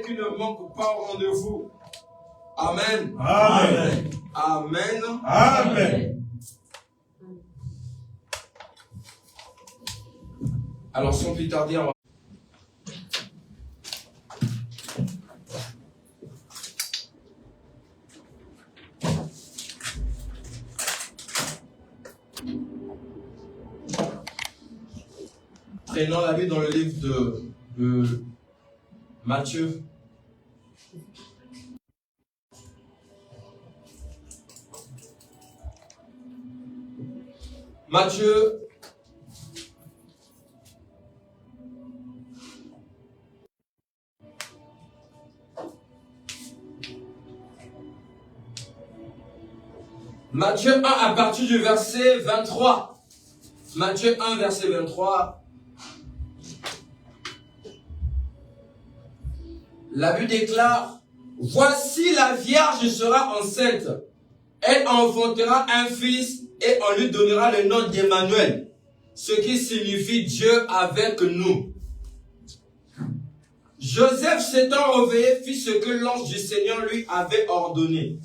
qui ne manque pas au rendez-vous. Amen. Amen. Amen. Amen. Alors, sans plus tarder, on va... Prenons la Bible dans le livre de Matthieu. Matthieu. Matthieu 1 à partir du verset 23. Matthieu 1 verset 23. La Bible déclare, voici la Vierge sera enceinte. Elle enfantera un fils et on lui donnera le nom d'Emmanuel, ce qui signifie Dieu avec nous. Joseph s'étant réveillé fit ce que l'ange du Seigneur lui avait ordonné.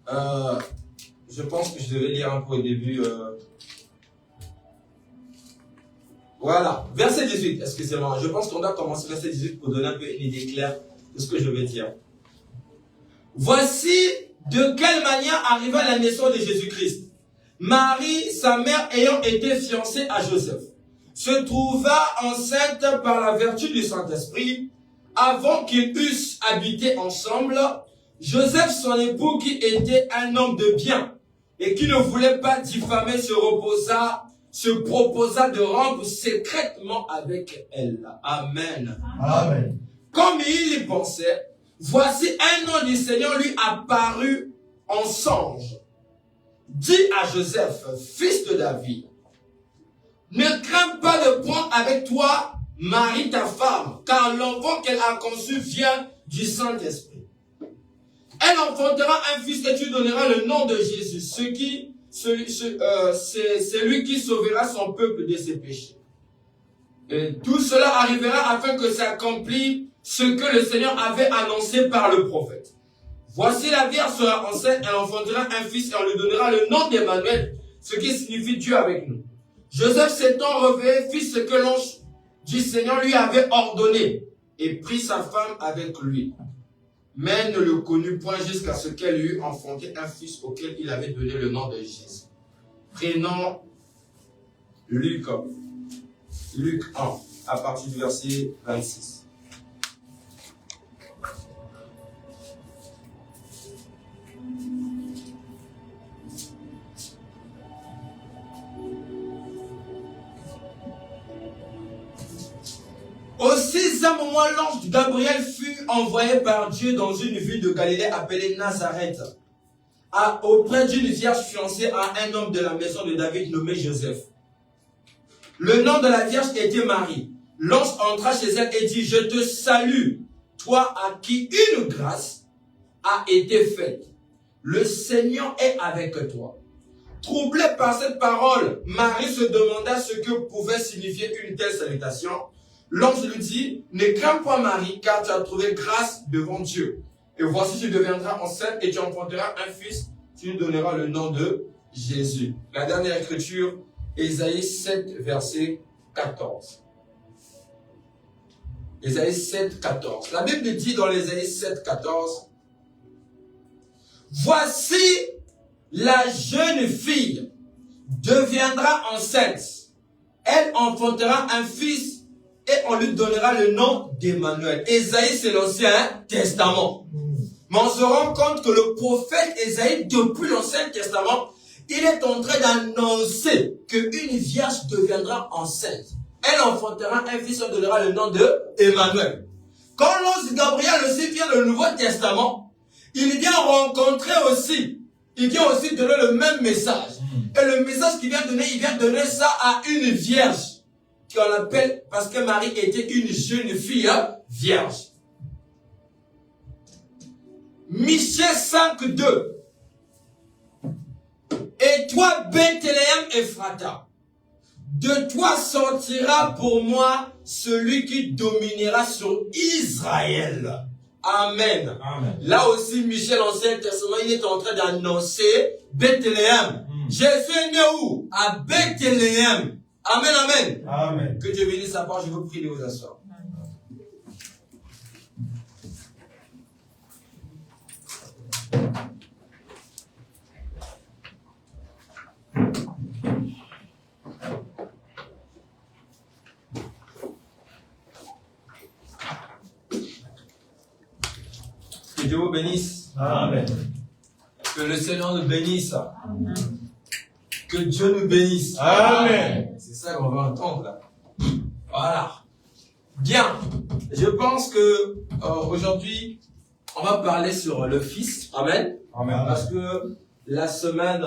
Je pense que je devais lire un peu au début. Voilà, verset 18, excusez-moi. Je pense qu'on doit commencer verset 18 pour donner un peu une idée claire de ce que je vais dire. Voici de quelle manière arriva la naissance de Jésus-Christ. Marie, sa mère, ayant été fiancée à Joseph, se trouva enceinte par la vertu du Saint-Esprit. Avant qu'ils eussent habité ensemble, Joseph, son époux, qui était un homme de bien et qui ne voulait pas diffamer, se proposa de rompre secrètement avec elle. Amen. Amen. Comme il y pensait, voici un ange du Seigneur lui apparut en songe. Dis à Joseph, fils de David, ne crains pas de prendre avec toi Marie ta femme, car l'enfant qu'elle a conçu vient du Saint-Esprit. Elle enfantera un fils et tu donneras le nom de Jésus, c'est lui qui sauvera son peuple de ses péchés. Et tout cela arrivera afin que s'accomplisse ce que le Seigneur avait annoncé par le prophète. Voici la Vierge sera enceinte, elle enfantera un fils et on lui donnera le nom d'Emmanuel, ce qui signifie Dieu avec nous. Joseph s'étant réveillé fit ce que l'ange du Seigneur lui avait ordonné et prit sa femme avec lui. Mais ne le connut point jusqu'à ce qu'elle eût enfanté un fils auquel il avait donné le nom de Jésus. Prénom Luc 1, à partir du verset 26. Au sixième mois, l'ange Gabriel fut envoyé par Dieu dans une ville de Galilée appelée Nazareth, auprès d'une vierge fiancée à un homme de la maison de David nommé Joseph. Le nom de la vierge était Marie. L'ange entra chez elle et dit, je te salue, toi à qui une grâce a été faite. Le Seigneur est avec toi. Troublée par cette parole, Marie se demanda ce que pouvait signifier une telle salutation. L'ange lui dit, ne crains pas Marie, car tu as trouvé grâce devant Dieu. Et voici, tu deviendras enceinte et tu enfanteras un fils, tu lui donneras le nom de Jésus. La dernière écriture, Ésaïe 7, verset 14. Ésaïe 7, 14. La Bible dit dans l'Ésaïe 7, 14, voici la jeune fille deviendra enceinte. Elle enfantera un fils et on lui donnera le nom d'Emmanuel. Ésaïe, c'est l'Ancien Testament. Mais on se rend compte que le prophète Ésaïe, depuis l'Ancien Testament, il est en train d'annoncer qu'une vierge deviendra enceinte. Elle enfantera un fils et on donnera le nom d'Emmanuel. Quand l'ange Gabriel aussi vient dans le Nouveau Testament, il vient rencontrer aussi, il vient aussi donner le même message. Et le message qu'il vient donner, il vient donner ça à une vierge. Qu'on appelle, parce que Marie était une jeune fille vierge. Michée 5, 2. Et toi, Bethléem Ephrata, de toi sortira pour moi celui qui dominera sur Israël. Amen. Amen. Là aussi, Michel, Ancien Testament, il est en train d'annoncer Bethléem. Jésus est né où? À Bethléem. Amen, amen. Amen. Que Dieu bénisse sa part, je vous prie de vous asseoir. Que Dieu vous bénisse. Amen. Que le Seigneur nous bénisse. Que Dieu nous bénisse. Amen. C'est ça qu'on va entendre là. Voilà. Bien. Je pense que aujourd'hui, on va parler sur le Fils. Amen. Amen. Parce que la semaine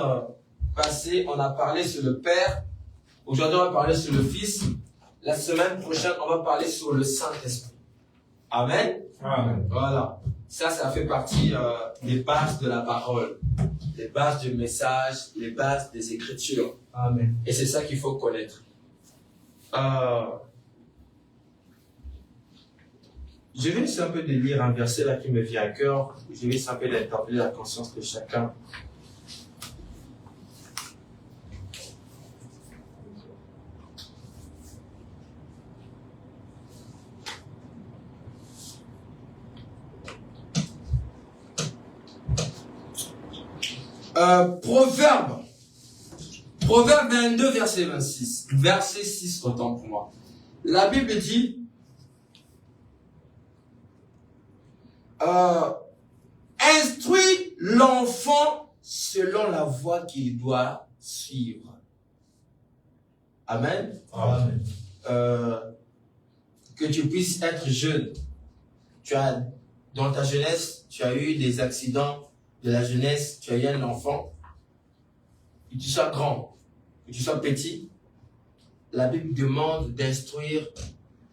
passée, on a parlé sur le Père. Aujourd'hui, on va parler sur le Fils. La semaine prochaine, on va parler sur le Saint-Esprit. Amen. Amen. Voilà. Ça fait partie des bases de la parole, les bases du message, les bases des Écritures. Amen. Et c'est ça qu'il faut connaître. Je vais essayer un peu de lire un verset là qui me vient à cœur. Je vais essayer un peu d'interpeller la conscience de chacun. Proverbe 22, verset 26. Verset 6, autant pour moi. La Bible dit, instruis l'enfant selon la voie qu'il doit suivre. Amen. Amen. Que tu puisses être jeune. Dans ta jeunesse, tu as eu des accidents de la jeunesse, tu as eu un enfant, que tu sois grand, que tu sois petit, la Bible demande d'instruire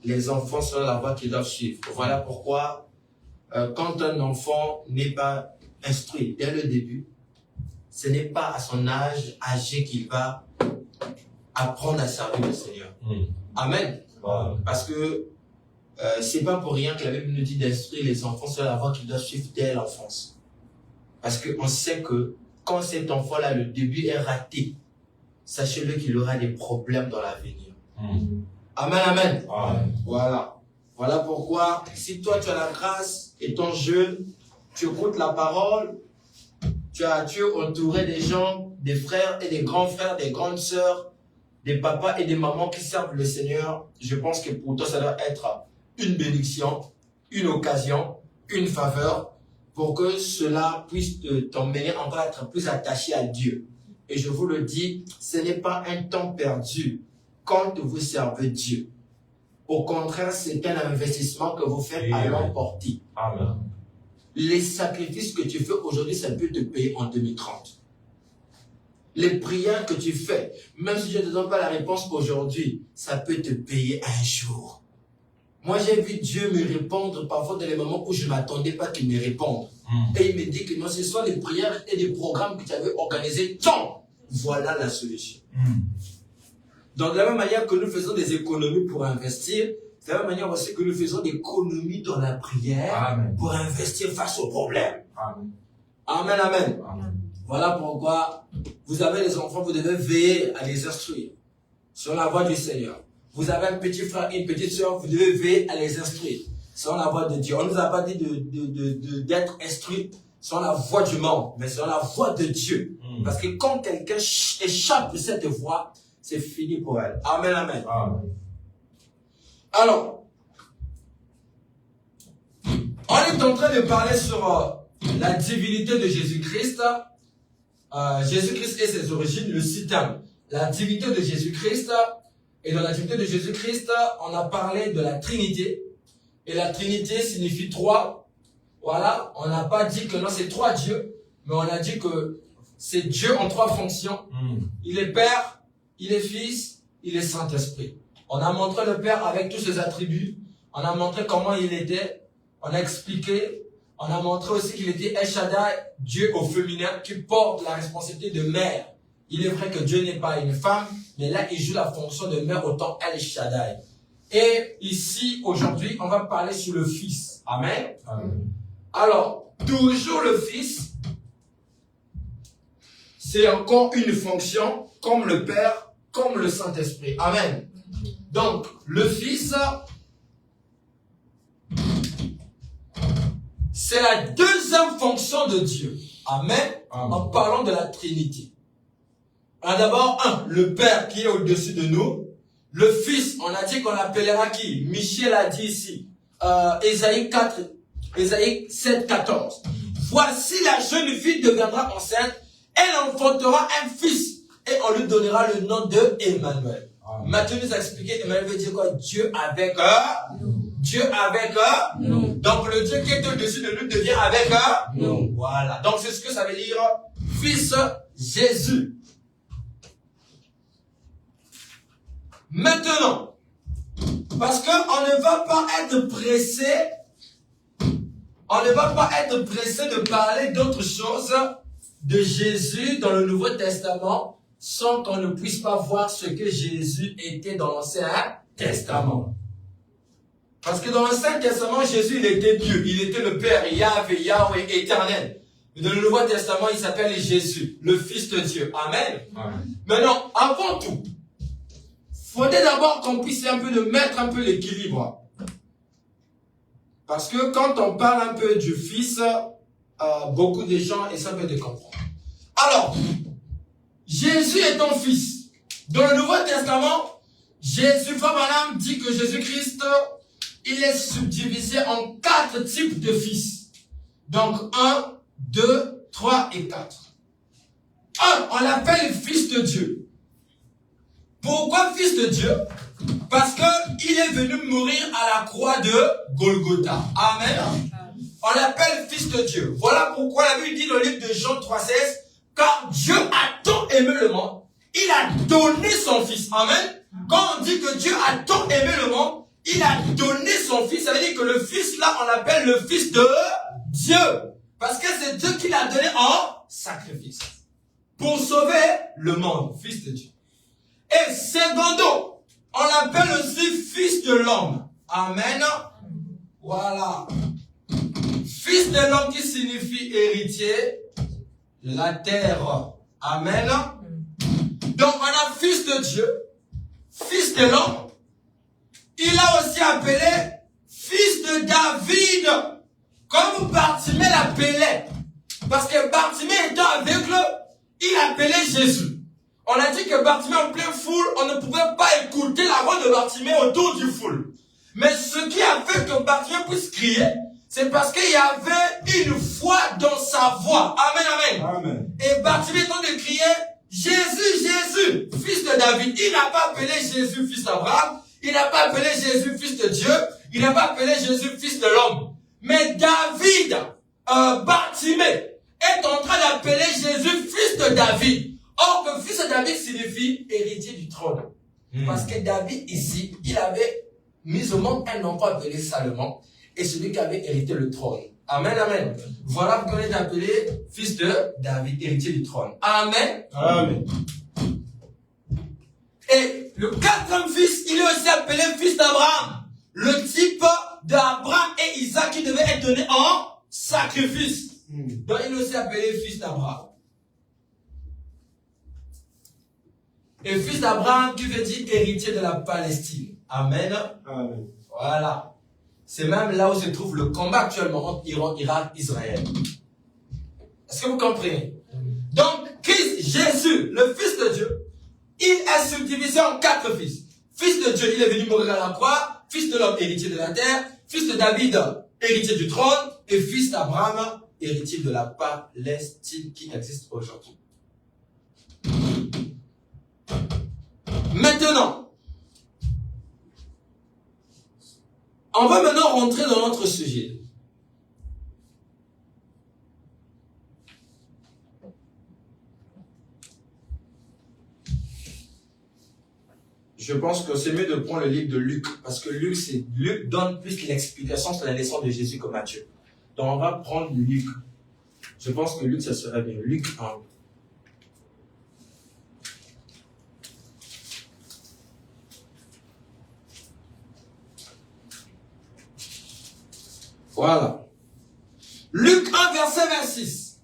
les enfants sur la voie qu'ils doivent suivre. Voilà pourquoi, quand un enfant n'est pas instruit dès le début, ce n'est pas à son âge âgé qu'il va apprendre à servir le Seigneur. Amen. Amen. Parce que c'est pas pour rien que la Bible nous dit d'instruire les enfants sur la voie qu'ils doivent suivre dès l'enfance. Parce qu'on sait que quand cet enfant-là, le début est raté, sachez-le qu'il aura des problèmes dans l'avenir. Amen, amen. Amen. Voilà. Voilà pourquoi, si toi tu as la grâce, étant jeune, tu écoutes la parole, tu es entouré des gens, des frères et des grands frères, des grandes sœurs, des papas et des mamans qui servent le Seigneur, je pense que pour toi ça doit être une bénédiction, une occasion, une faveur, pour que cela puisse t'emmener encore à être plus attaché à Dieu. Et je vous le dis, ce n'est pas un temps perdu quand vous servez Dieu. Au contraire, c'est un investissement que vous faites à longue portée. Amen. Les sacrifices que tu fais aujourd'hui, ça peut te payer en 2030. Les prières que tu fais, même si je ne te donne pas la réponse aujourd'hui, ça peut te payer un jour. Moi, j'ai vu Dieu me répondre parfois dans les moments où je ne m'attendais pas qu'il me réponde. Et il me dit que non, ce sont les prières et les programmes que tu avais organisés. Tant, voilà la solution. Donc, de la même manière que nous faisons des économies pour investir, de la même manière aussi que nous faisons des économies dans la prière. Amen. Pour investir face aux problèmes. Amen. Amen, amen. Amen. Voilà pourquoi vous avez les enfants, vous devez veiller à les instruire sur la voie du Seigneur. Vous avez un petit frère et une petite soeur, vous devez veiller à les instruire sur la voie de Dieu. On ne nous a pas dit d'être instruit sur la voie du monde, mais sur la voie de Dieu. Parce que quand quelqu'un échappe de cette voie, c'est fini pour elle. Amen, amen. Amen. Alors, on est en train de parler sur la divinité de Jésus-Christ. Jésus-Christ et ses origines, le citame. La divinité de Jésus-Christ. Et dans la divinité de Jésus-Christ, on a parlé de la Trinité. Et la Trinité signifie trois. Voilà, on n'a pas dit que non, c'est trois dieux, mais on a dit que c'est Dieu en trois fonctions. Il est Père, il est Fils, il est Saint-Esprit. On a montré le Père avec tous ses attributs. On a montré comment il était. On a expliqué. On a montré aussi qu'il était El Shaddai, Dieu au féminin, qui porte la responsabilité de mère. Il est vrai que Dieu n'est pas une femme, mais là, il joue la fonction de mère autant El Shaddai. Et ici, aujourd'hui, on va parler sur le Fils. Amen. Amen. Alors, toujours le Fils, c'est encore une fonction comme le Père, comme le Saint-Esprit. Amen. Donc, le Fils, c'est la deuxième fonction de Dieu. Amen. Amen. En parlant de la Trinité. Alors d'abord, le Père qui est au-dessus de nous. Le Fils, on a dit qu'on l'appellera qui? Michel a dit ici. Ésaïe 7, 14. Voici la jeune fille deviendra enceinte. Elle enfantera un fils. Et on lui donnera le nom de Emmanuel. Matthieu nous a expliqué, Emmanuel veut dire quoi? Dieu avec Dieu avec nous. Donc le Dieu qui est au-dessus de nous devient avec nous. Voilà. Donc c'est ce que ça veut dire Fils Jésus. Maintenant, parce qu'on ne va pas être pressé, on ne va pas être pressé de parler d'autres choses de Jésus dans le Nouveau Testament sans qu'on ne puisse pas voir ce que Jésus était dans l'Ancien Testament. Parce que dans l'Ancien Testament, Jésus, il était Dieu, il était le Père, Yahweh, éternel. Mais dans le Nouveau Testament, il s'appelle Jésus, le Fils de Dieu. Amen. Amen. Maintenant, avant tout, faudrait d'abord qu'on puisse un peu de mettre un peu l'équilibre. Parce que quand on parle un peu du Fils, beaucoup de gens essaient un peu de comprendre. Alors, Jésus est ton Fils. Dans le Nouveau Testament, Jésus, Frère Branham dit que Jésus-Christ, il est subdivisé en 4 types de fils. Donc, 1, 2, 3 et 4. 1, on l'appelle Fils de Dieu. Pourquoi Fils de Dieu? Parce qu'il est venu mourir à la croix de Golgotha. Amen. On l'appelle Fils de Dieu. Voilà pourquoi la Bible dit dans le livre de Jean 3,16, car Dieu a tant aimé le monde, il a donné son Fils. Amen. Quand on dit que Dieu a tant aimé le monde, il a donné son Fils. Ça veut dire que le Fils là, on l'appelle le Fils de Dieu. Parce que c'est Dieu qui l'a donné en sacrifice. Pour sauver le monde. Fils de Dieu. Et secondo, on l'appelle aussi Fils de l'homme. Amen. Voilà. Fils de l'homme qui signifie héritier de la terre. Amen. Donc on a Fils de Dieu, Fils de l'homme. Il a aussi appelé Fils de David, comme Bartimée l'appelait. Parce que Bartimée étant aveugle, il appelait Jésus. On a dit que Bartimée en pleine foule, on ne pouvait pas écouter la voix de Bartimée autour du foule. Mais ce qui a fait que Bartimée puisse crier, c'est parce qu'il y avait une foi dans sa voix. Amen, amen. Amen. Et Bartimée étant de crier, Jésus, Jésus, fils de David. Il n'a pas appelé Jésus, fils d'Abraham. Il n'a pas appelé Jésus, fils de Dieu. Il n'a pas appelé Jésus, fils de l'homme. Mais David, Bartimée, est en train d'appeler Jésus, fils de David. Or que fils de David signifie héritier du trône. Parce que David ici, il avait mis au monde un enfant appelé Salomon. Et celui qui avait hérité le trône. Amen, amen. Voilà pourquoi on est appelé fils de David, héritier du trône. Amen. Amen. Et le 4e fils, il est aussi appelé fils d'Abraham. Le type d'Abraham et Isaac qui devait être donné en sacrifice. Donc il est aussi appelé fils d'Abraham. Et fils d'Abraham qui veut dire héritier de la Palestine. Amen. Amen. Voilà. C'est même là où se trouve le combat actuellement entre Iran, Irak, Israël. Est-ce que vous comprenez? Donc, Christ, Jésus, le Fils de Dieu, il est subdivisé en 4 fils. Fils de Dieu, il est venu mourir à la croix. Fils de l'homme, héritier de la terre. Fils de David, héritier du trône. Et fils d'Abraham, héritier de la Palestine qui existe aujourd'hui. Maintenant, on va maintenant rentrer dans notre sujet. Je pense que c'est mieux de prendre le livre de Luc, parce que Luc donne plus l'explication sur la naissance de Jésus que Matthieu. Donc on va prendre Luc. Je pense que Luc, ça serait bien. Luc 1. Voilà. Luc 1, verset 26.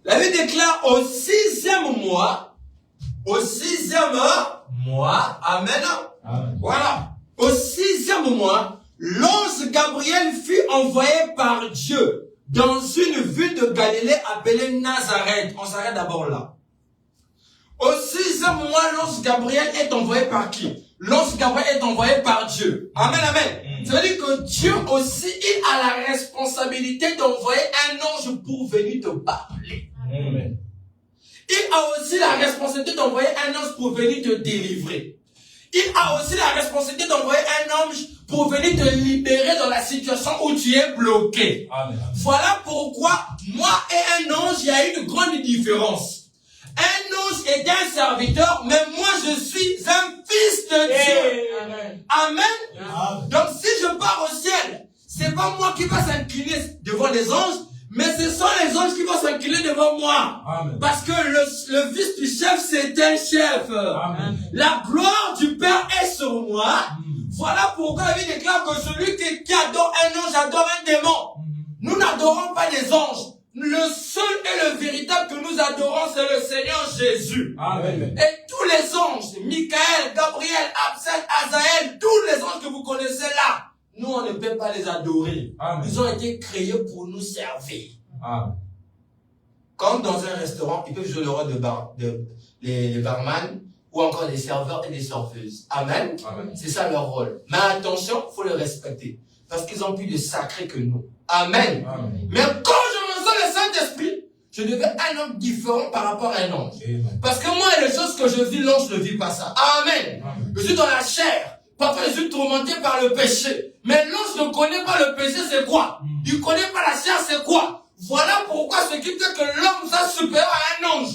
La Bible déclare au 6e mois, amen. Amen. Voilà. Au 6e mois, l'ange Gabriel fut envoyé par Dieu dans une ville de Galilée appelée Nazareth. On s'arrête d'abord là. Au 6e mois, l'ange Gabriel est envoyé par qui? L'ange Gabriel est envoyé par Dieu. Amen, amen. Ça veut dire que Dieu aussi, il a la responsabilité d'envoyer un ange pour venir te parler. Amen. Il a aussi la responsabilité d'envoyer un ange pour venir te délivrer. Il a aussi la responsabilité d'envoyer un ange pour venir te libérer dans la situation où tu es bloqué. Amen. Voilà pourquoi, moi et un ange, il y a une grande différence. Un ange est un serviteur, mais moi je suis un fils de Dieu. Amen. Amen. Amen. Donc si je pars au ciel, c'est pas moi qui va s'incliner devant les anges, mais ce sont les anges qui vont s'incliner devant moi. Amen. Parce que le fils du chef, c'est un chef. Amen. La gloire du Père est sur moi. Voilà pourquoi la Bible déclare que celui qui adore un ange adore un démon. Nous n'adorons pas les anges. Le seul et le véritable que nous adorons, c'est le Seigneur Jésus. Amen. Et tous les anges, Michael, Gabriel, Absel, Azaël, tous les anges que vous connaissez là, nous on ne peut pas les adorer. Amen. Ils ont été créés pour nous servir. Amen. Comme dans un restaurant, ils peuvent jouer le rôle les barman ou encore des serveurs et des serveuses. Amen. Amen. C'est ça leur rôle. Mais attention, il faut les respecter. Parce qu'ils ont plus de sacré que nous. Amen. Amen. Mais quand je me sens le Saint-Esprit, je deviens un homme différent par rapport à un ange. Amen. Parce que moi, les choses que je vis, l'ange ne vit pas ça. Amen. Amen. Je suis dans la chair. Parfois, je suis tourmenté par le péché. Mais l'ange ne connaît pas le péché, c'est quoi? Il ne connaît pas la chair, c'est quoi? Voilà pourquoi ce qui fait que l'homme soit supérieur à un ange.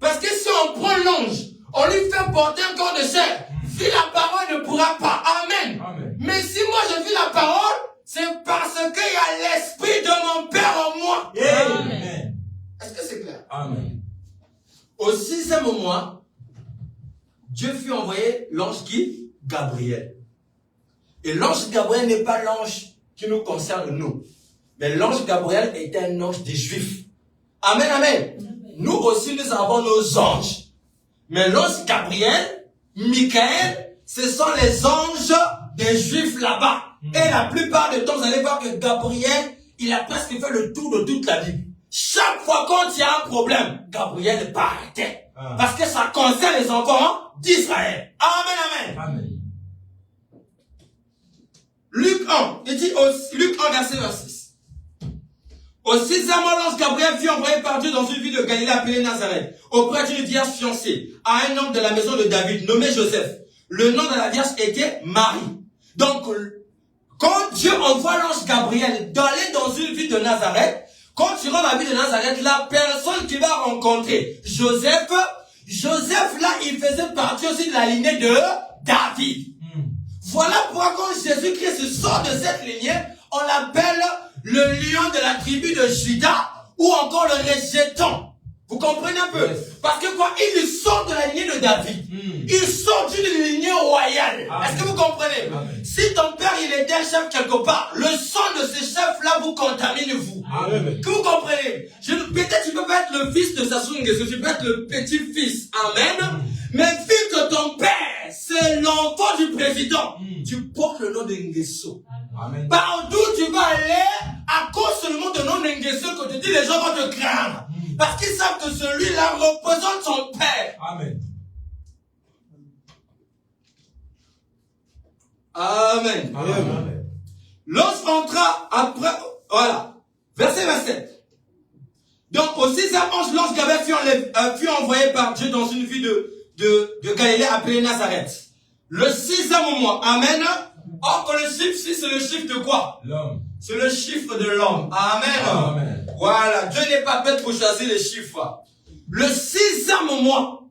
Parce que si on prend l'ange, on lui fait porter un corps de chair, vivre la parole ne pourra pas. Amen. Amen. Mais si moi je vis la parole, c'est parce qu'il y a l'esprit de mon Père en moi. Amen. Est-ce que c'est clair? Amen. Au 6e mois, Dieu fut envoyé l'ange qui? Gabriel. Et l'ange Gabriel n'est pas l'ange qui nous concerne nous. Mais l'ange Gabriel est un ange des Juifs. Amen, amen. Nous aussi, nous avons nos anges. Mais l'ange Gabriel, Michael, ce sont les anges des Juifs là-bas. Et la plupart du temps, vous allez voir que Gabriel, il a presque fait le tour de toute la Bible. Chaque fois quand il y a un problème, Gabriel n'est pas arrêté. Parce que ça concerne les enfants d'Israël. Amen, amen. Amen. Luc 1, il dit Luc 1, verset 26. Au 6e mois, l'ange Gabriel fut envoyé par Dieu dans une ville de Galilée appelée Nazareth, auprès d'une vierge fiancée, à un homme de la maison de David, nommé Joseph. Le nom de la vierge était Marie. Donc, quand Dieu envoie l'ange Gabriel d'aller dans une ville de Nazareth, quand tu rentres dans la ville de Nazareth, la personne qu'il va rencontrer, Joseph là, il faisait partie aussi de la lignée de David. Voilà pourquoi quand Jésus-Christ sort de cette lignée, on l'appelle le lion de la tribu de Juda ou encore le rejeton. Vous comprenez un peu? Yes. Parce que quoi? Il sort de la lignée de David. Il sort d'une lignée royale. Est-ce que vous comprenez? Amen. Si ton père il était un chef quelque part, le sang de ce chef-là vous contamine vous. Amen. Que vous comprenez? Peut-être tu peux pas être le fils de Sassou Nguesso, tu peux être le petit-fils. Amen. Mais vu que ton père, c'est l'enfant du président, tu portes le nom de Nguesso. Amen. Partout tu vas aller, à cause seulement de nom de Nguesso, que tu dis les gens vont te craindre. Parce qu'ils savent que celui-là représente son père. Amen. Amen. Amen. L'ange entra après, voilà, verset 27. Donc au 6e ange, l'ange Gabriel fut envoyé par Dieu dans une ville de Galilée appelée Nazareth. Le 6e mois, amen. Or que le chiffre 6, c'est le chiffre de quoi? L'homme. C'est le chiffre de l'homme. Amen. Amen. Voilà, Dieu n'est pas bête pour choisir les chiffres. Le 6e mois,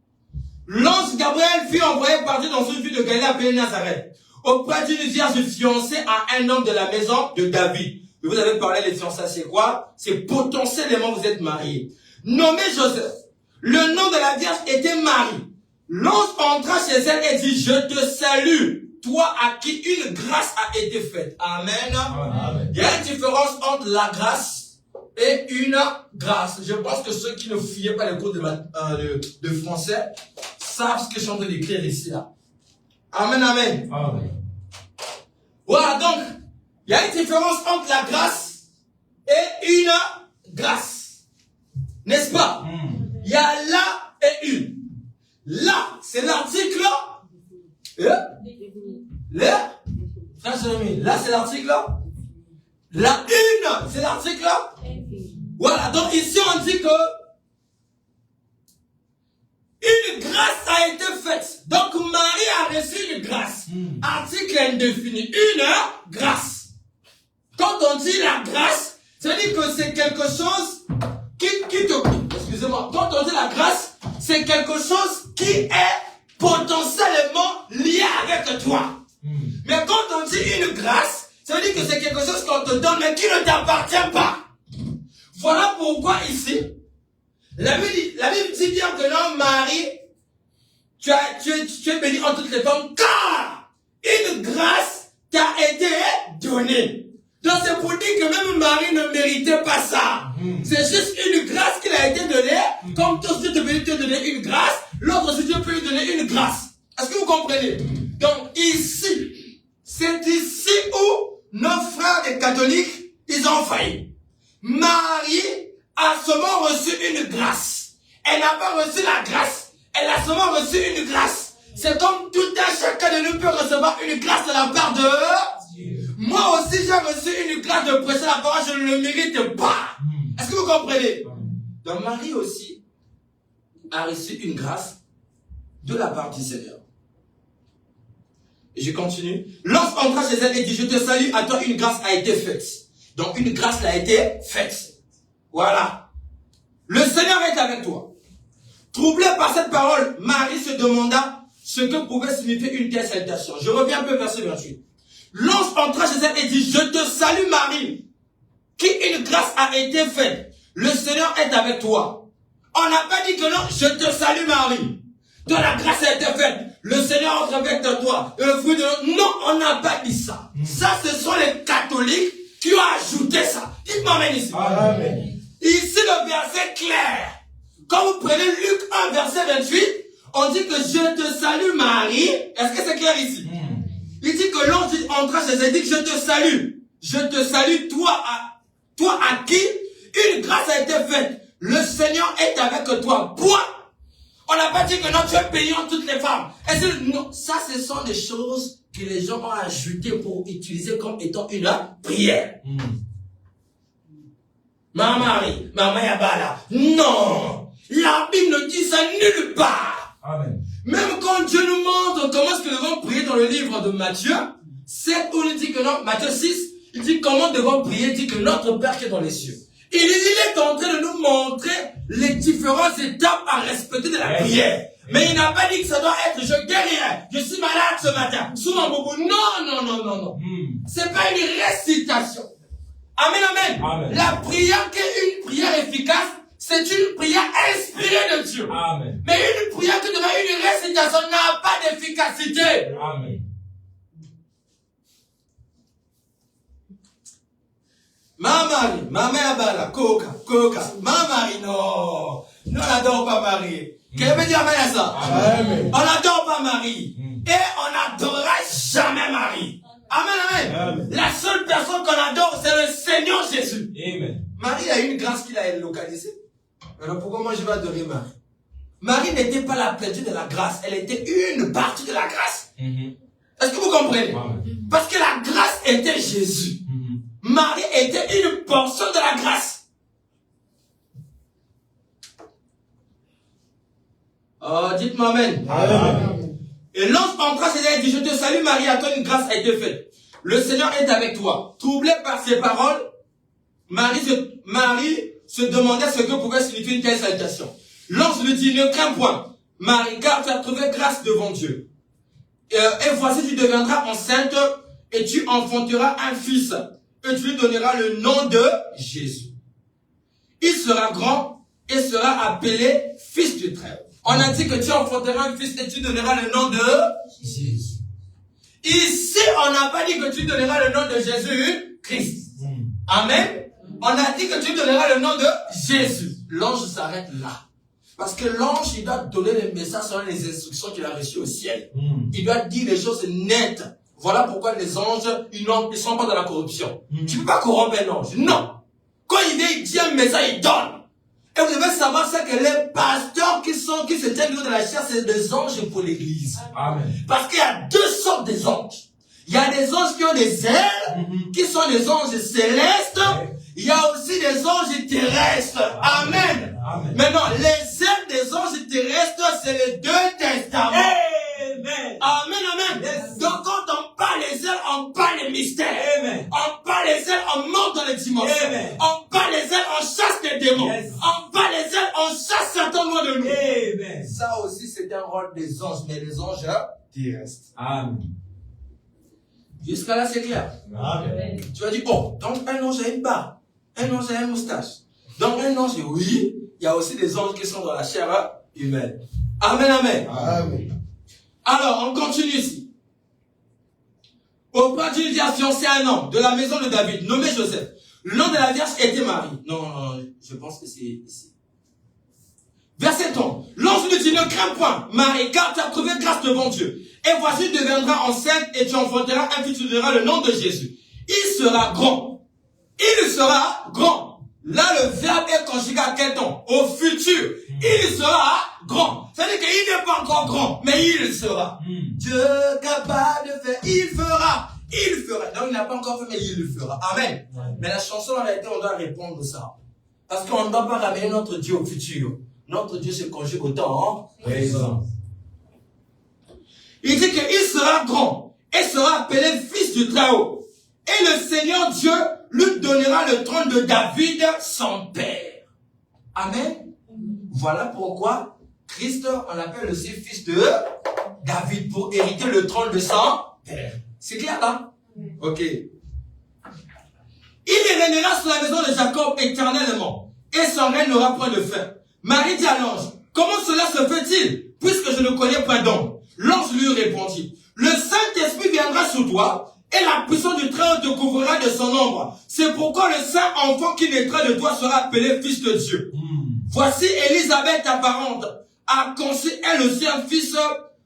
l'ange Gabriel fut envoyé par Dieu dans une ville de Galilée appelée Nazareth, auprès d'une vierge fiancée à un homme de la maison de David. Et vous avez parlé des fiançailles, c'est quoi? C'est potentiellement vous êtes mariés. Nommé Joseph. Le nom de la vierge était Marie. L'ange entra chez elle et dit, je te salue, toi à qui une grâce a été faite. Amen. Amen. Il y a une différence entre la grâce et une grâce. Je pense que ceux qui ne fouillaient pas les cours de français savent ce que je suis en train d'écrire ici là. Amen, amen. Amen. Voilà, donc, il y a une différence entre la grâce et une grâce. N'est-ce pas? Il y a la et une. La, c'est l'article. Frère Jérémy, là c'est l'article. La une, c'est l'article. Voilà, donc ici on dit que une grâce a été faite. Donc Marie a reçu une grâce. Article indéfini. Une grâce. Quand on dit la grâce, ça veut dire que c'est quelque chose qui te... Excusez-moi. Quand on dit la grâce, c'est quelque chose qui est potentiellement lié avec toi. Mais quand on dit une grâce, ça veut dire que c'est quelque chose qu'on te donne mais qui ne t'appartient pas. Voilà pourquoi ici, la Bible dit bien que non, Marie, tu es bénie en toutes les femmes, car une grâce t'a été donnée. Donc c'est pour dire que même Marie ne méritait pas ça. C'est juste une grâce qui a été donnée, comme toi aussi tu peux te donner une grâce, l'autre aussi tu peux lui donner une grâce. Est-ce que vous comprenez? Donc ici, c'est ici où nos frères des catholiques, ils ont failli. Marie a seulement reçu une grâce. Elle n'a pas reçu la grâce. Elle a seulement reçu une grâce. C'est comme tout un chacun de nous peut recevoir une grâce de la part de Dieu. Moi aussi j'ai reçu une grâce de prêcher la parole, je ne le mérite pas. Est-ce que vous comprenez? Donc Marie aussi a reçu une grâce de la part du Seigneur. Et je continue. L'ange entra chez elle et dit, je te salue, à toi une grâce a été faite. Donc une grâce a été faite. Voilà. Le Seigneur est avec toi. Troublée par cette parole, Marie se demanda ce que pouvait signifier une telle salutation. Je reviens un peu verset 28. L'ange entra chez elle et dit, je te salue Marie, qui une grâce a été faite. Le Seigneur est avec toi. On n'a pas dit que non, je te salue Marie, dont la grâce a été faite. Le Seigneur entre avec toi. Le fruit de... Non, on n'a pas dit ça. Ça, ce sont les catholiques qui ont ajouté ça. Dites-moi amen ici. Amen. Ici, le verset clair. Quand vous prenez Luc 1, verset 28, on dit que je te salue Marie. Est-ce que c'est clair ici? Il dit que l'ange entra chez elle et dit que je te salue. Je te salue, toi à qui une grâce a été faite. Le Seigneur est avec toi. Point. On n'a pas dit que non, tu es béni en toutes les femmes. Non, ça, ce sont des choses que les gens ont ajoutées pour utiliser comme étant une prière. Ma Marie, Maman Yabala. Non, la Bible ne dit ça nulle part. Amen. Même quand Dieu nous montre comment est-ce que nous devons prier dans le livre de Matthieu, 7 où il dit que non, Matthieu 6, il dit comment nous devons prier, il dit que notre Père qui est dans les cieux. Il est en train de nous montrer les différentes étapes à respecter de la prière. Mais il n'a pas dit que ça doit être je guérirai, je suis malade ce matin, sous mon boubou. Non. C'est pas une récitation. Amen, amen. Amen. La prière qui est une prière efficace, c'est une prière inspirée de Dieu. Amen. Mais une prière qui devient une récitation n'a pas d'efficacité. Amen. Ma Marie, Maman Abala, Coca, Ma Marie, non. Nous n'adorons pas Marie. Qu'est-ce que dire amen à ça? Amen. On n'adore pas Marie. Et on n'adorera jamais Marie. Amen, Amen. La seule personne qu'on adore, c'est le Seigneur Jésus. Amen. Marie a une grâce qu'il a localisée. Alors pourquoi moi je vais adorer Marie? Marie n'était pas la plénitude de la grâce. Elle était une partie de la grâce. Est-ce que vous comprenez? Amen. Parce que la grâce était Jésus. Marie était une portion de la grâce. Oh, dites-moi amen. Amen. Et l'ange entra chez elle et dit, je te salue Marie, à toi une grâce a été faite. Le Seigneur est avec toi. Troublée par ces paroles, Marie se demandait ce que pouvait signifier une telle salutation. L'ange lui dit, ne crains point, Marie, car tu as trouvé grâce devant Dieu. Et voici, tu deviendras enceinte et tu enfanteras un fils. Et tu lui donneras le nom de Jésus. Il sera grand et sera appelé fils du Très-Haut. On a dit que tu enfanteras un fils et tu donneras le nom de Jésus. Ici, on n'a pas dit que tu donneras le nom de Jésus-Christ. Amen. On a dit que tu donneras le nom de Jésus. L'ange s'arrête là. Parce que l'ange, il doit donner les messages selon les instructions qu'il a reçues au ciel. Il doit dire les choses nettes. Voilà pourquoi les anges, ils ne sont pas dans la corruption. Tu ne peux pas corrompre un ange. Non. Quand il vient, il dit un message, il donne. Et vous devez savoir ça, que les pasteurs qui se tiennent de la chair, c'est des anges pour l'église. Amen. Parce qu'il y a deux sortes des anges. Il y a des anges qui ont des ailes, qui sont des anges célestes. Il y a aussi des anges terrestres. Amen. Amen. Maintenant, les ailes des anges terrestres, c'est les deux testaments. Amen. Amen, amen. Yes. Donc quand on parle les ailes, on parle les mystères. Amen. On parle les ailes, on monte dans les dimensions. Amen. On parle les ailes, on chasse les démons. Yes. On parle les ailes, on chasse certains mots de nous. Amen. Ça aussi, c'est un rôle des anges, mais les anges terrestres. Amen. Jusqu'à là, c'est clair. Amen. Tu vas dire, oh, donc un ange a une barbe, un ange a une moustache. Donc un ange, oui, il y a aussi des anges qui sont dans la chair humaine. Amen, amen. Amen. Alors, on continue ici. Auprès d'une vierge fiancée à un homme de la maison de David, nommé Joseph. Le nom de la vierge était Marie. Non, je pense que c'est ici. Verset 30. L'ange lui dit, ne crains point, Marie, car tu as trouvé grâce devant Dieu. Et voici, tu deviendras enceinte et tu enfanteras un fils, tu donneras le nom de Jésus. Il sera grand. Il sera grand. Là, le verbe est conjugué à quel temps? Au futur. Il sera grand. C'est-à-dire qu'il n'est pas encore grand, mais il sera. Dieu capable de faire, il fera. Il fera. Donc, il n'a pas encore fait, mais il le fera. Amen. Mais la chanson, en réalité, on doit répondre ça. Parce qu'on ne doit pas ramener notre Dieu au futur. Notre Dieu se conjugue au temps présent. Il dit qu'il sera grand et sera appelé fils du Très-Haut. Et le Seigneur Dieu lui donnera le trône de David, son père. Amen. Voilà pourquoi Christ, on l'appelle aussi fils de David, pour hériter le trône de son père. C'est clair là? Ok. Il régnera sur la maison de Jacob éternellement, et son règne n'aura point de fin. Marie dit à l'ange, comment cela se fait-il, puisque je ne connais pas d'homme? L'ange lui répondit, le Saint-Esprit viendra sur toi, et la puissance du Très-Haut te couvrira de son ombre. C'est pourquoi le saint enfant qui naîtra de toi sera appelé fils de Dieu. Voici Élisabeth, ta parente, a conçu elle aussi un fils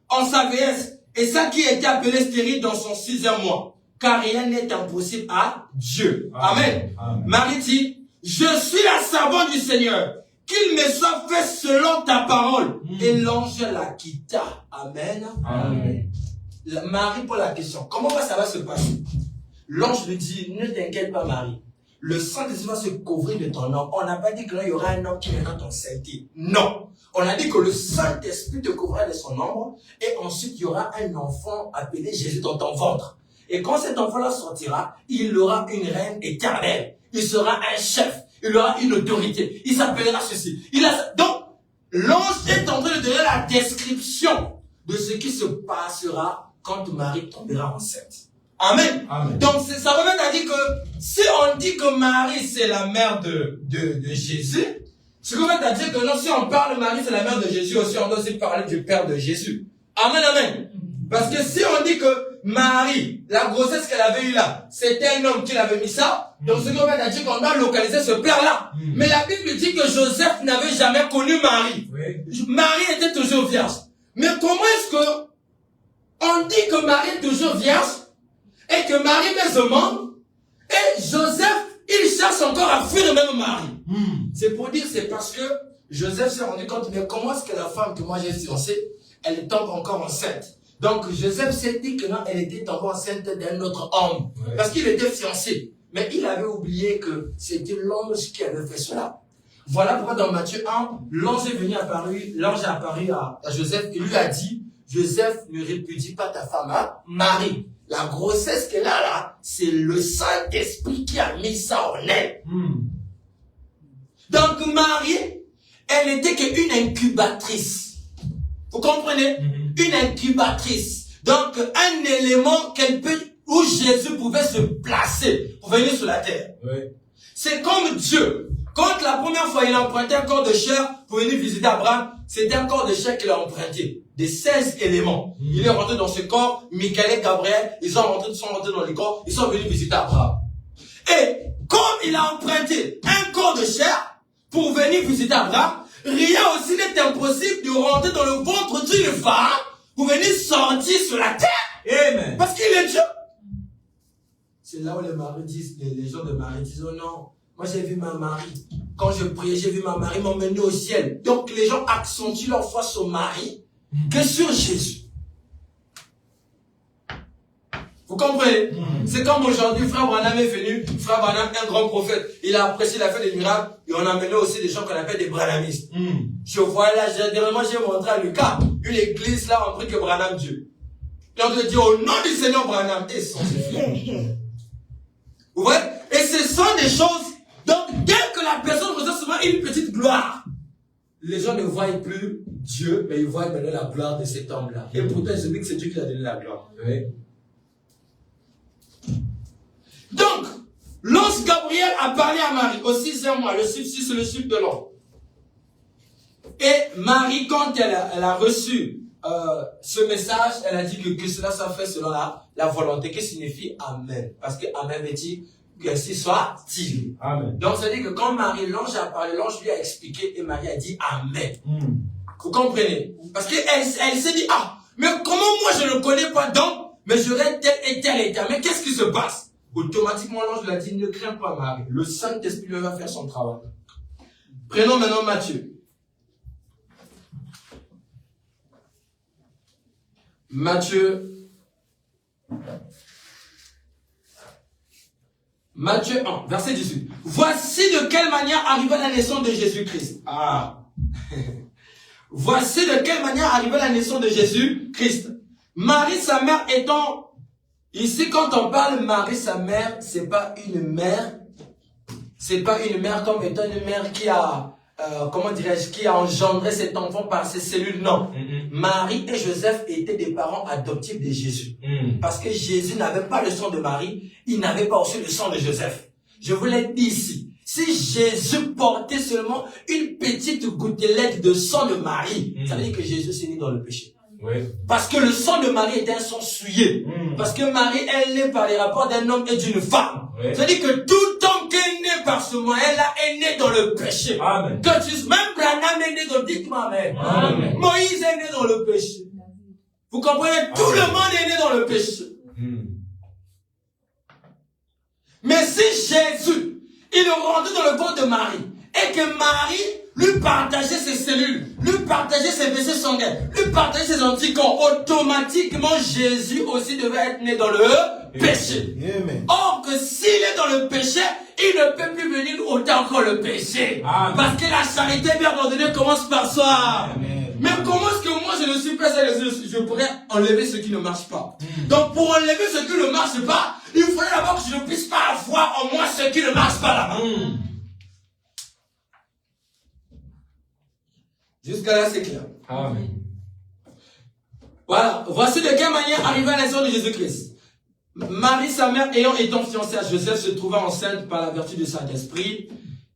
en sa vieillesse, et ça qui était appelé stérile dans son 6e mois. Car rien n'est impossible à Dieu. Amen. Amen. Marie dit, je suis la servante du Seigneur, qu'il me soit fait selon ta parole. Et l'ange la quitta. Amen. Amen. Marie pose la question, comment ça va se passer? L'ange lui dit, ne t'inquiète pas Marie, le Saint-Esprit va se couvrir de ton homme. On n'a pas dit que là il y aura un homme qui viendra t'enceinte. Non. On a dit que le Saint-Esprit te couvrira de son ombre, et ensuite il y aura un enfant appelé Jésus dans ton ventre. Et quand cet enfant-là sortira, il aura une reine éternelle. Il sera un chef. Il aura une autorité. Il s'appellera ceci. Donc, l'ange est en train de donner la description de ce qui se passera quand Marie tombera enceinte. Amen. Amen. Donc, ça veut même dire que si on dit que Marie, c'est la mère de Jésus, ce qui veut dire que non, si on parle de Marie, c'est la mère de Jésus aussi, on doit aussi parler du père de Jésus. Amen, amen. Parce que si on dit que Marie, la grossesse qu'elle avait eue là, c'était un homme qui l'avait mis ça, donc ce qui veut dire qu'on doit localiser ce père-là. Mais la Bible dit que Joseph n'avait jamais connu Marie. Marie était toujours vierge. Mais comment est-ce que on dit que Marie est toujours vierge et que Marie met ce monde et Joseph, il cherche encore à fuir même Marie? C'est pour dire, c'est parce que Joseph s'est rendu compte, mais comment est-ce que la femme que moi j'ai fiancée, elle tombe encore enceinte? Donc Joseph s'est dit que non, elle était tombée enceinte d'un autre homme. Parce qu'il était fiancé. Mais il avait oublié que c'était l'ange qui avait fait cela. Voilà pourquoi dans Matthieu 1, l'ange est apparu à Joseph et lui a dit, Joseph, ne répudie pas ta femme, hein, Marie. La grossesse qu'elle a là, c'est le Saint-Esprit qui a mis ça en elle. Donc Marie, elle n'était qu'une incubatrice. Vous comprenez? Une incubatrice. Donc un élément où Jésus pouvait se placer pour venir sur la terre. C'est comme Dieu. Quand la première fois il a emprunté un corps de chair pour venir visiter Abraham, c'était un corps de chair qu'il a emprunté. Des 16 éléments. Il est rentré dans ce corps, Michael et Gabriel, ils sont rentrés dans le corps, ils sont venus visiter Abraham. Et comme il a emprunté un corps de chair pour venir visiter Abraham, rien aussi n'est impossible de rentrer dans le ventre d'une femme pour venir sortir sur la terre. Amen. Parce qu'il est Dieu. C'est là où les maris disent, les gens de Marie disent, oh non, moi j'ai vu ma Marie. Quand je priais, j'ai vu ma Marie m'emmener au ciel. Donc les gens accentuent leur foi sur Marie que sur Jésus. Vous comprenez? C'est comme aujourd'hui, Frère Branham est venu, Frère Branham, un grand prophète. Il a apprécié, il a fait des miracles, et on a amené aussi des gens qu'on appelle des branhamistes. Je vois là, dernièrement, j'ai montré à Lucas, une église là, on prie que Branham Dieu. Et on te dit au nom du Seigneur Branham, et sans vous voyez? Et ce sont des choses, donc dès que la personne reçoit souvent une petite gloire, les gens ne voient plus Dieu, mais ils voient maintenant la gloire de cet homme-là. Et pourtant, ils oublient que c'est Dieu qui lui a donné la gloire. Oui. Donc, lorsque Gabriel a parlé à Marie, au 6e mois, le chiffre 6 c'est le chiffre de l'an. Et Marie, quand elle a reçu ce message, elle a dit que cela soit fait selon la volonté, qui signifie Amen. Parce que Amen veut dire qu'ainsi soit-il. Amen. Donc, ça veut dire que quand Marie, l'ange a parlé, l'ange lui a expliqué et Marie a dit Amen. Vous comprenez? Parce qu'elle s'est dit, ah, mais comment moi je ne connais pas donc, mais j'aurais tel et tel et tel. Mais qu'est-ce qui se passe? Automatiquement, l'ange lui a dit, ne crains pas Marie. Le Saint-Esprit va faire son travail. Prenons maintenant Matthieu. Matthieu 1, verset 18. Voici de quelle manière arriva la naissance de Jésus-Christ. Ah. Voici de quelle manière arriva la naissance de Jésus-Christ. Marie, sa mère étant... Ici, quand on parle Marie, sa mère, c'est pas une mère. C'est pas une mère comme étant une mère qui a... comment dirais-je, qui a engendré cet enfant par ses cellules, non. Marie et Joseph étaient des parents adoptifs de Jésus. Parce que Jésus n'avait pas le sang de Marie, il n'avait pas aussi le sang de Joseph. Je vous l'ai dit ici, si Jésus portait seulement une petite gouttelette de sang de Marie, ça veut dire que Jésus s'est né dans le péché. Oui. Parce que le sang de Marie était un sang souillé. Parce que Marie, elle est née par les rapports d'un homme et d'une femme. Oui. Ça veut dire que tout homme qui est né par ce moyen-là est né dans le péché. Amen. Que tu, même Branham est né dans le dites-moi amen. Amen. Moïse est né dans le péché. Vous comprenez? Tout le monde est né dans le péché. Mais si Jésus, il rentrait dans le corps de Marie, et que Marie lui partageait ses cellules, lui partageait ses vaisseaux sanguins, lui partageait ses anticorps, automatiquement Jésus aussi devait être né dans le péché. Amen. Or que s'il est dans le péché, il ne peut plus venir ôter encore le péché. Amen. Parce que la charité bien ordonnée commence par soi. Amen. Mais comment est-ce que moi je ne suis pas je pourrais enlever ce qui ne marche pas? Donc pour enlever ce qui ne marche pas, il faudrait d'abord que je ne puisse pas avoir en moi ce qui ne marche pas là-bas. Jusqu'à là, c'est clair. Amen. Voilà. Voici de quelle manière arriva la naissance de Jésus-Christ. Marie, sa mère, étant fiancée à Joseph, se trouva enceinte par la vertu du Saint-Esprit.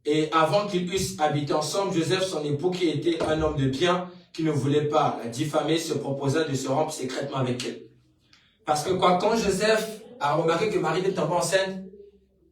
Et avant qu'ils eussent habité ensemble, Joseph, son époux, qui était un homme de bien, qui ne voulait pas la diffamer, se proposa de se rompre secrètement avec elle. Parce que quand Joseph a remarqué que Marie était tombée enceinte,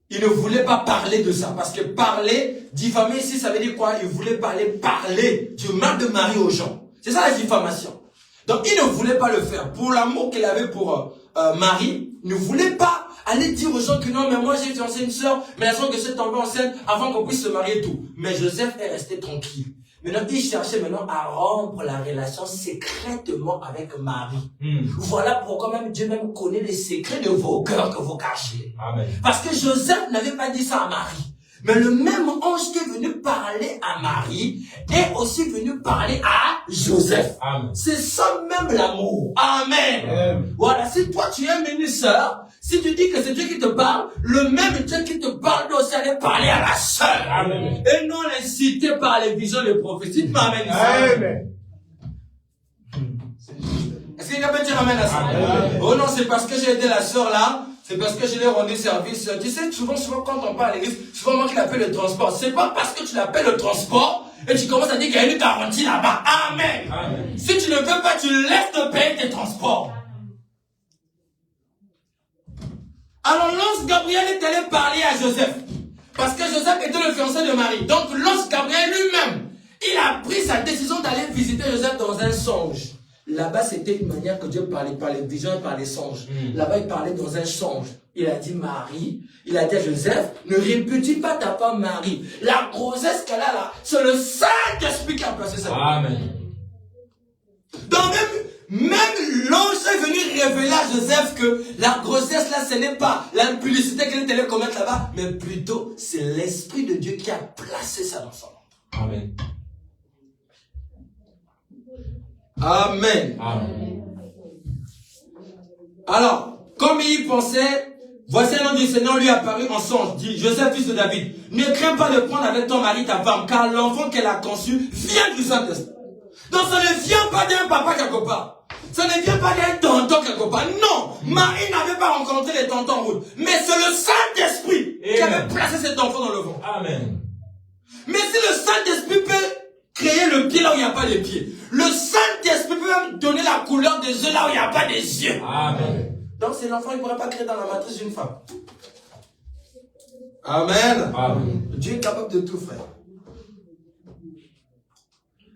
il ne voulait pas parler de ça. Parce que parler, diffamer ici, ça veut dire quoi? Il voulait parler du mal de Marie aux gens. C'est ça la diffamation. Donc il ne voulait pas le faire. Pour l'amour qu'il avait pour Marie, il ne voulait pas aller dire aux gens que non, mais moi j'ai fiancé une sœur, mais la sœur que c'est tombée enceinte avant qu'on puisse se marier et tout. Mais Joseph est resté tranquille. Maintenant, il cherchait maintenant à rompre la relation secrètement avec Marie. Voilà pourquoi même Dieu même connaît les secrets de vos cœurs que vous cachez. Amen. Parce que Joseph n'avait pas dit ça à Marie. Mais le même ange qui est venu parler à Marie est aussi venu parler à Joseph. C'est ça même l'amour. Amen. Amen. Voilà, si toi tu aimes une sœur, si tu dis que c'est Dieu qui te parle, le même Dieu qui te parle doit aussi aller parler à la sœur. Amen. Et non incité par les visions des prophéties. Amen. Amen. Est-ce qu'il y a quelqu'un qui dire amen à ça? Amen. Oh non, c'est parce que j'ai aidé la sœur là. c'est parce que je l'ai rendu service. Tu sais, souvent quand on parle à l'église, souvent moi qui l'appelle le transport. C'est pas parce que tu l'appelles le transport et tu commences à dire qu'il y a une garantie là-bas. Amen. Amen. Si tu ne veux pas, tu laisses te payer tes transports. Alors l'ange Gabriel est allé parler à Joseph. Parce que Joseph était le fiancé de Marie. Donc l'ange Gabriel lui-même, il a pris sa décision d'aller visiter Joseph dans un songe. Là-bas, c'était une manière que Dieu parlait par les visions et par les songes. Là-bas, il parlait dans un songe. Il a dit Marie, il a dit à Joseph, ne répudie pas ta femme Marie. La grossesse qu'elle a là, c'est le Saint-Esprit qui a placé ça. Amen. Donc même l'ange est venu révéler à Joseph que la grossesse là, ce n'est pas la publicité qu'elle est allée commettre là-bas, mais plutôt c'est l'Esprit de Dieu qui a placé ça dans son ventre. Amen. Amen. Amen. Alors, comme il pensait, voici un ange du Seigneur lui apparut en songe, dit Joseph, fils de David, ne crains pas de prendre avec ton mari ta femme, car l'enfant qu'elle a conçu vient du Saint-Esprit. Donc ça ne vient pas d'un papa quelque part. Ça ne vient pas d'un tonton quelque part. Non, Marie n'avait pas rencontré les tontons rouges. Mais c'est le Saint-Esprit qui avait placé cet enfant dans le ventre. Amen. Mais si le Saint-Esprit peut créer le pied là où il n'y a pas de pied, le Saint-Esprit peut même donner la couleur des yeux là où il n'y a pas des yeux. Amen. Donc c'est l'enfant, il ne pourrait pas créer dans la matrice d'une femme. Amen. Amen. Dieu est capable de tout, frère.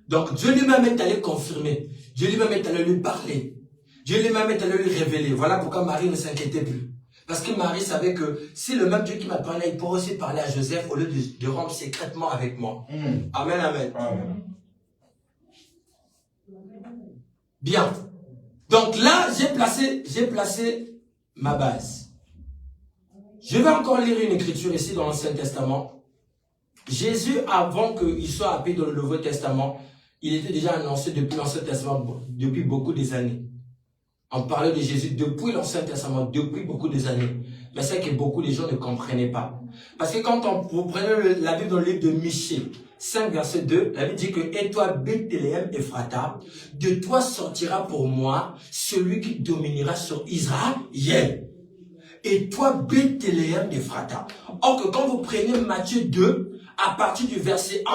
Donc Dieu lui-même est allé confirmer. Dieu lui-même est allé lui parler. Dieu lui-même est allé lui révéler. Voilà pourquoi Marie ne s'inquiétait plus. Parce que Marie savait que si le même Dieu qui m'a parlé, il pourrait aussi parler à Joseph au lieu de rendre secrètement avec moi. Amen, amen. Amen. Bien. Donc là, j'ai placé ma base. Je vais encore lire une écriture ici dans l'Ancien Testament. Jésus, avant qu'il soit appelé dans le Nouveau Testament, il était déjà annoncé depuis l'Ancien Testament, depuis beaucoup des années. On parlait de Jésus depuis l'Ancien Testament, depuis beaucoup des années. Mais c'est que beaucoup de gens ne comprenaient pas. Parce que quand vous prenez la Bible dans le livre de Michée, 5 verset 2, la Bible dit que « Et toi, Bethléem Ephrata, de toi sortira pour moi celui qui dominera sur Israël. Et toi, Bethléem Ephrata. » Or que quand vous prenez Matthieu 2, à partir du verset 1,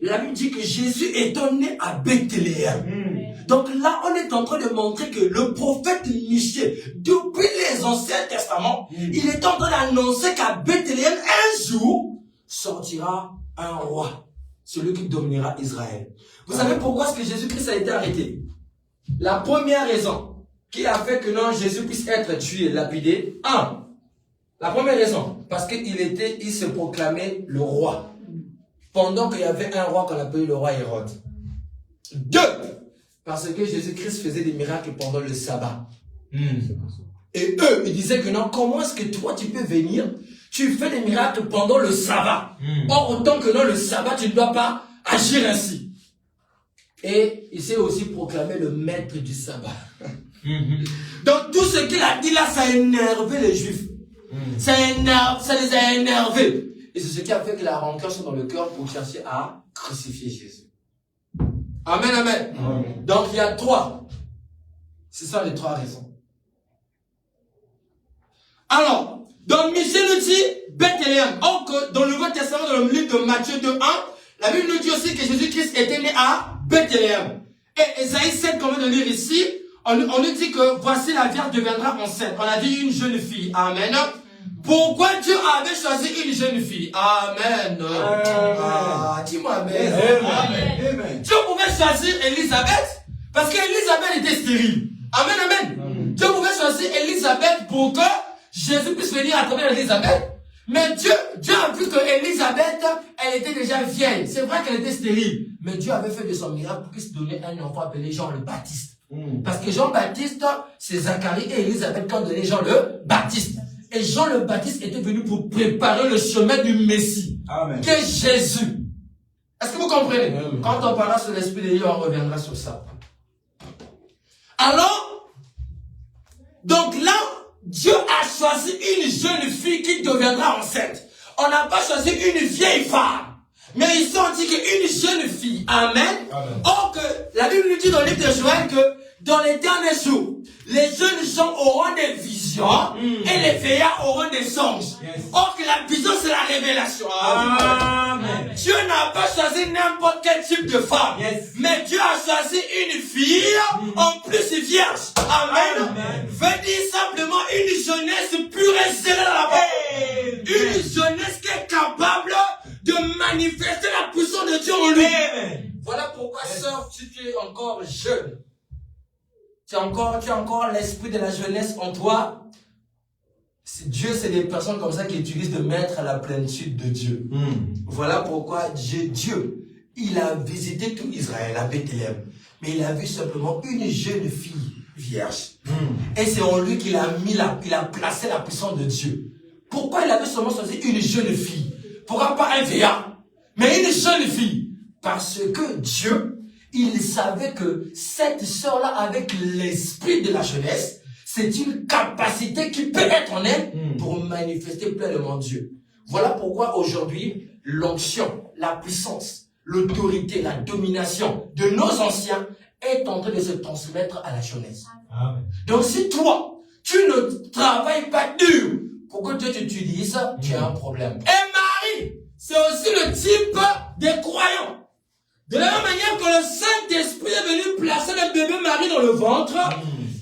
la Bible dit que Jésus est né à Bethléem. Donc là, on est en train de montrer que le prophète Michée, depuis les Anciens Testaments, il est en train d'annoncer qu'à Bethléem, un jour, sortira un roi, celui qui dominera Israël. Vous savez pourquoi est-ce que Jésus-Christ a été arrêté? La première raison qui a fait que non, Jésus puisse être tué, lapidé, la première raison, parce qu'il se proclamait le roi. Pendant qu'il y avait un roi qu'on appelait le roi Hérode. 2, parce que Jésus-Christ faisait des miracles pendant le sabbat. Et eux, ils disaient que non, comment est-ce que toi tu peux venir, tu fais des miracles pendant le sabbat. Or, autant que non, le sabbat, tu ne dois pas agir ainsi. Et il s'est aussi proclamé le maître du sabbat. Donc tout ce qu'il a dit là, ça a énervé les Juifs. Ça les a énervés. Et c'est ce qui a fait que la rancœur soit dans le cœur pour chercher à crucifier Jésus. Amen, amen. Amen. Donc il y a 3. Ce sont les 3 raisons. Alors, donc Michée nous dit Bethléem. Or que dans le Nouveau Testament, dans le livre de Matthieu 2:1, la Bible nous dit aussi que Jésus-Christ était né à Bethléem. Et Ésaïe 7, qu'on vient de lire ici, on nous dit que voici la Vierge deviendra enceinte. On a dit une jeune fille. Amen. Pourquoi Dieu avait choisi une jeune fille? Amen. Dis-moi amen. Amen. Dieu pouvait choisir Élisabeth parce qu'Élisabeth était stérile. Amen, amen. Dieu pouvait choisir Élisabeth pour que Jésus puisse venir à travers Élisabeth. Mais Dieu a vu que Élisabeth, elle était déjà vieille. C'est vrai qu'elle était stérile. Mais Dieu avait fait de son miracle pour qu'il se donnait un enfant appelé Jean le Baptiste. Parce que Jean Baptiste, c'est Zacharie et Élisabeth qui ont donné Jean le Baptiste. Et Jean le Baptiste était venu pour préparer le chemin du Messie, qui est Jésus. Est-ce que vous comprenez? Quand on parlera sur l'esprit de Dieu, on reviendra sur ça. Alors, donc là, Dieu a choisi une jeune fille qui deviendra enceinte. On n'a pas choisi une vieille femme. Mais ils ont dit qu'une jeune fille, amen. Or que la Bible nous dit dans le livre de Joël que dans les derniers jours, les jeunes gens auront des visions et les vieillards auront des songes. Or que la vision, c'est la révélation. Amen. Dieu n'a pas choisi n'importe quel type de femme. Mais Dieu a choisi une fille, en plus vierge. Amen. Veut dire simplement une jeunesse pure et zélée dans la parole. Une jeunesse qui est capable de manifester la puissance de Dieu en lui. Voilà pourquoi, sœur, si tu es encore jeune, tu as encore l'esprit de la jeunesse en toi. Dieu, c'est des personnes comme ça qui utilisent de mettre à la plénitude de Dieu. Voilà pourquoi Dieu, il a visité tout Israël à Bethléem. Mais il a vu simplement une jeune fille vierge. Et c'est en lui qu'il a placé la puissance de Dieu. Pourquoi il avait seulement choisi une jeune fille? Pourquoi pas un vieillard? Mais une jeune fille. Parce que Dieu, il savait que cette sœur-là, avec l'esprit de la jeunesse, c'est une capacité qui peut être en elle pour manifester pleinement Dieu. Voilà pourquoi aujourd'hui, l'onction, la puissance, l'autorité, la domination de nos anciens est en train de se transmettre à la jeunesse. Amen. Donc si toi, tu ne travailles pas dur pour que Dieu t'utilise, tu as un problème. Et Marie, c'est aussi le type des croyants. De la même manière que le Saint-Esprit est venu placer le bébé Marie dans le ventre,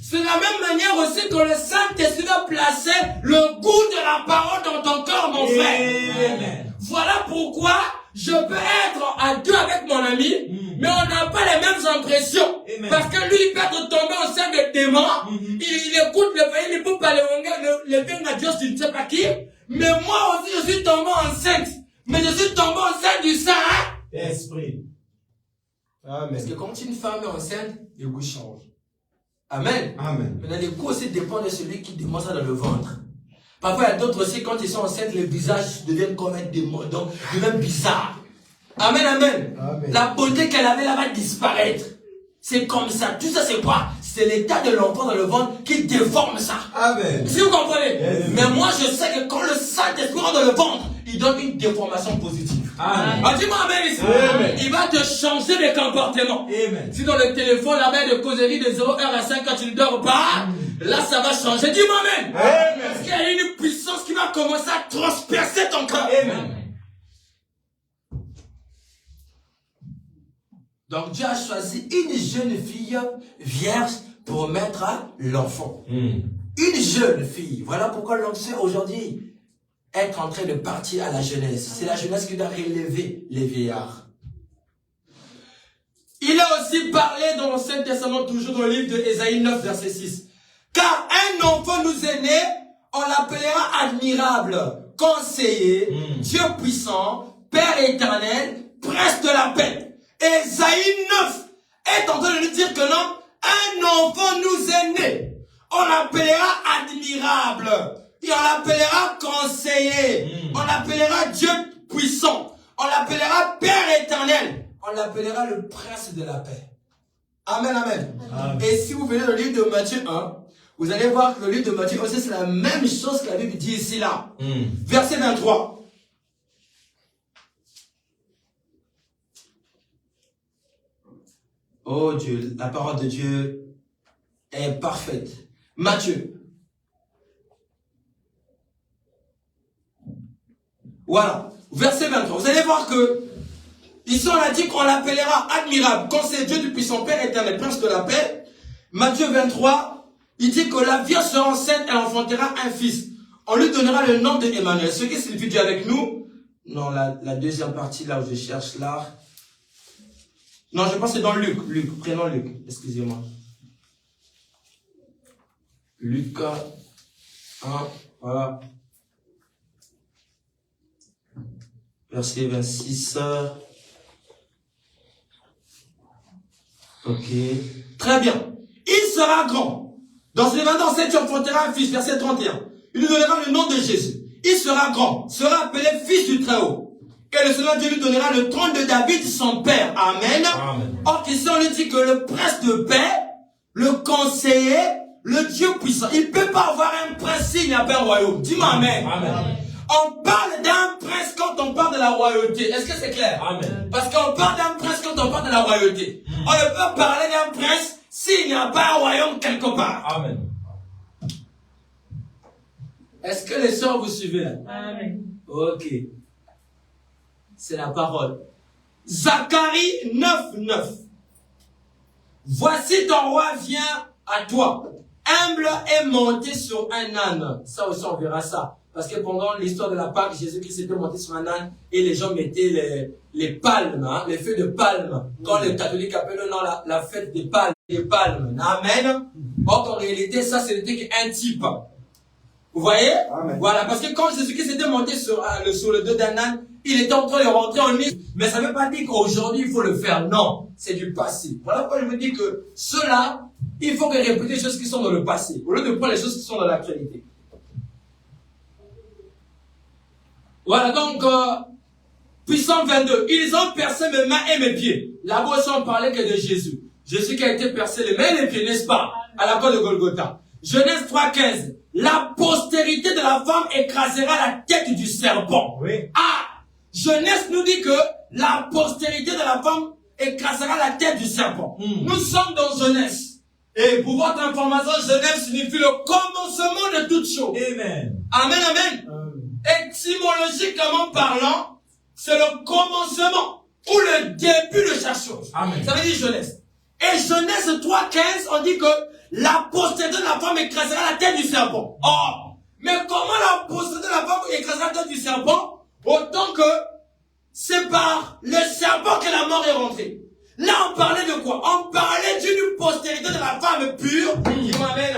c'est de la même manière aussi que le Saint-Esprit va placer le goût de la parole dans ton cœur, mon frère. Voilà pourquoi je peux être à deux avec mon ami, mais on n'a pas les mêmes impressions. Parce que lui, il peut être tombé au sein de démons, il écoute le pays, il peut parler le bien à Dieu, je ne sais pas qui, mais moi aussi, je suis tombé enceinte. Mais je suis tombé enceinte du Saint-Esprit. Parce que quand une femme est enceinte, le goût change. Amen. Amen. Maintenant, le goût aussi dépend de celui qui demande ça dans le ventre. Parfois, il y a d'autres aussi, quand ils sont enceintes, les visages deviennent comme un démon, donc deviennent bizarres. Amen, amen. Amen. La beauté qu'elle avait là va disparaître. C'est comme ça. Tout ça, c'est quoi? C'est l'état de l'enfant dans le ventre qui déforme ça. Amen. Si vous comprenez. Amen. Mais moi, je sais que quand le Saint-Esprit rentre dans le ventre, il donne une déformation positive. Amen. Ah, dis-moi amen ici. Amen. Il va te changer de comportement. Amen. Si dans le téléphone, la main de causerie de 0h à 5 quand tu ne dors pas, là, ça va changer. Dis-moi amen. Amen. Parce qu'il y a une puissance qui va commencer à transpercer ton cœur. Amen. Donc Dieu a choisi une jeune fille vierge pour mettre à l'enfant. Une jeune fille. Voilà pourquoi l'onction aujourd'hui est en train de partir à la jeunesse. C'est la jeunesse qui doit relever les vieillards. Il a aussi parlé dans l'Ancien Testament, toujours dans le livre de Ésaïe 9, verset 6. Car un enfant nous est né, on l'appellera admirable, conseiller, Dieu puissant, Père éternel, prince de la paix. Ésaïe 9 est en train de nous dire que non, un enfant nous est né. On l'appellera admirable. Et on l'appellera conseiller. On l'appellera Dieu puissant. On l'appellera Père éternel. On l'appellera le prince de la paix. Amen, amen, amen. Et si vous venez dans le livre de Matthieu 1, vous allez voir que le livre de Matthieu aussi, c'est la même chose que la Bible dit ici là. Verset 23. Oh Dieu, la parole de Dieu est parfaite. Matthieu. Voilà. Verset 23. Vous allez voir que ici on a dit qu'on l'appellera admirable. Quand c'est Dieu du puissant Père éternel, prince de la paix. Matthieu 23, il dit que la Vierge sera enceinte, elle enfantera un fils. On lui donnera le nom de Emmanuel. Ce qui signifie Dieu avec nous. Non, la deuxième partie là où je cherche là. Non, je pense que c'est dans Luc. Luc, prénom Luc. Excusez-moi. Luc 1, voilà. Verset 26. Ok. Très bien. Il sera grand. Dans ce événement, tu enfanteras un fils. Verset 31. Il lui donnera le nom de Jésus. Il sera grand. Sera appelé fils du Très-Haut. Et le Seigneur Dieu lui donnera le trône de David, son père. Amen. Amen. Or, ici, on lui dit que le prince de paix, le conseiller, le Dieu puissant, il ne peut pas avoir un prince s'il n'y a pas un royaume. Dis-moi amen. Amen. On parle d'un prince quand on parle de la royauté. Est-ce que c'est clair? Amen. Parce qu'on parle d'un prince quand on parle de la royauté. On ne peut parler d'un prince s'il n'y a pas un royaume quelque part. Amen. Est-ce que les sœurs vous suivez là? Amen. Ok. C'est la parole. Zacharie 9:9. Voici ton roi vient à toi, humble et monté sur un âne. Ça aussi on verra ça. Parce que pendant l'histoire de la Pâque, Jésus-Christ était monté sur un âne et les gens mettaient les palmes, hein, les feux de palme. Quand les catholiques appellent la fête des palmes. Amen. Or en réalité, ça c'était qu'un type. Vous voyez? Amen. Voilà, parce que quand Jésus-Christ était monté sur le dos d'un âne, il était en train de rentrer en ligne. Mais ça ne veut pas dire qu'aujourd'hui il faut le faire. Non, c'est du passé. Voilà pourquoi je me dis que ceux-là, il faut répéter les choses qui sont dans le passé, au lieu de prendre les choses qui sont dans l'actualité. Voilà, donc, puissant 22. Ils ont percé mes mains et mes pieds. Là-bas, on parlait que de Jésus. Jésus qui a été percé les mains et les pieds, n'est-ce pas? À la croix de Golgotha. Genèse 3:15. La postérité de la femme écrasera la tête du serpent. Oui. Ah! Genèse nous dit que la postérité de la femme écrasera la tête du serpent. Nous sommes dans Genèse. Et pour votre information, Genèse signifie le commencement de toutes choses. Amen. Amen, amen. Étymologiquement parlant, c'est le commencement ou le début de chaque chose. Amen. Ça veut dire Genèse. Et Genèse 3:15, on dit que la postérité de la femme écrasera la tête du serpent. Oh! Mais comment la postérité de la femme écrasera la tête du serpent? Autant que c'est par le serpent que la mort est rentrée. Là, on parlait de quoi? On parlait d'une postérité de la femme pure qui m'amène.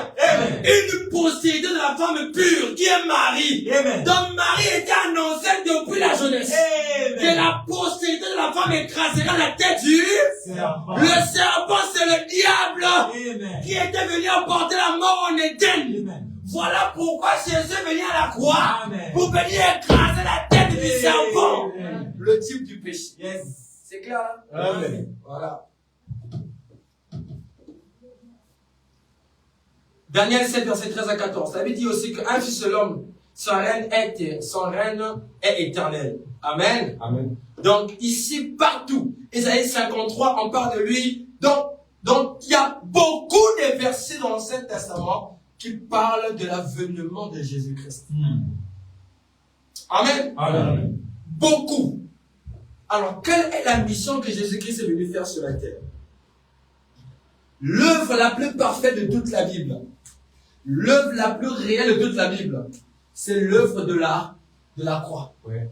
Une postérité de la femme pure qui est Marie. Amen. Donc Marie était annoncée depuis la jeunesse. Amen. Que la postérité de la femme écrasera la tête du serpent. Le serpent, c'est le diable. Amen. Qui était venu apporter la mort en Éden. Amen. Voilà pourquoi Jésus est venu à la croix. Amen. Pour venir écraser la tête du serpent. Amen. Le type du péché. Yes. C'est clair là? Amen. Voilà. Daniel 7, verset 13 à 14. Ça veut dire aussi qu'un fils de l'homme, son règne est éternel. Amen. Amen. Donc, ici, partout, Isaïe 53, on parle de lui. Donc, il y a beaucoup de versets dans l'Ancien Testament qui parlent de l'avènement de Jésus-Christ. Amen. Amen. Beaucoup. Alors, quelle est la mission que Jésus-Christ est venu faire sur la terre? L'œuvre la plus parfaite de toute la Bible, l'œuvre la plus réelle de toute la Bible, c'est l'œuvre de la croix. Ouais.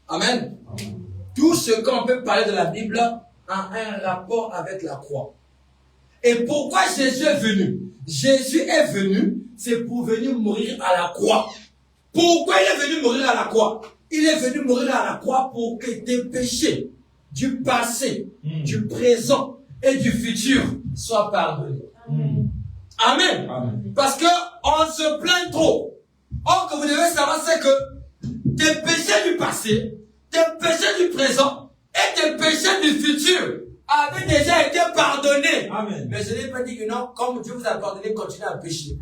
Amen. Amen. Tout ce qu'on peut parler de la Bible a un rapport avec la croix. Et pourquoi Jésus est venu? Jésus est venu, c'est pour venir mourir à la croix. Pourquoi il est venu mourir à la croix? Il est venu mourir à la croix pour que tes péchés du passé, du présent et du futur soient pardonnés. Amen. Amen. Parce que on se plaint trop. Or, que vous devez savoir, c'est que tes péchés du passé, tes péchés du présent et tes péchés du futur avaient déjà été pardonnés. Amen. Mais je n'ai pas dit que non, comme Dieu vous a pardonné, continuez à pécher.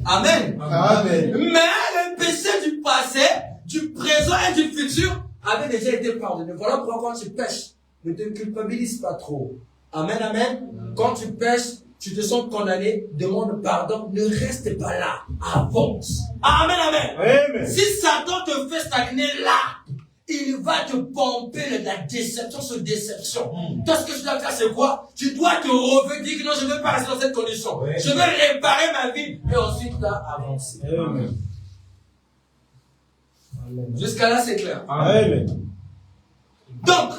Amen. Amen. Mais les péchés du passé, du présent et du futur avaient déjà été pardonnés. Voilà pourquoi quand tu pêches, ne te culpabilise pas trop. Amen, amen. Quand tu pêches, tu te sens condamné, demande pardon, ne reste pas là, avance. Amen, amen. Amen. Si Satan te fait stagner là, il va te pomper de la déception sur déception. Toi, ce que tu dois faire, c'est quoi? Tu dois te revenir, dire que non, je ne veux pas rester dans cette condition. Oui. Je veux réparer ma vie, et ensuite avancer. Amen. Jusqu'à là, c'est clair. Amen. Donc,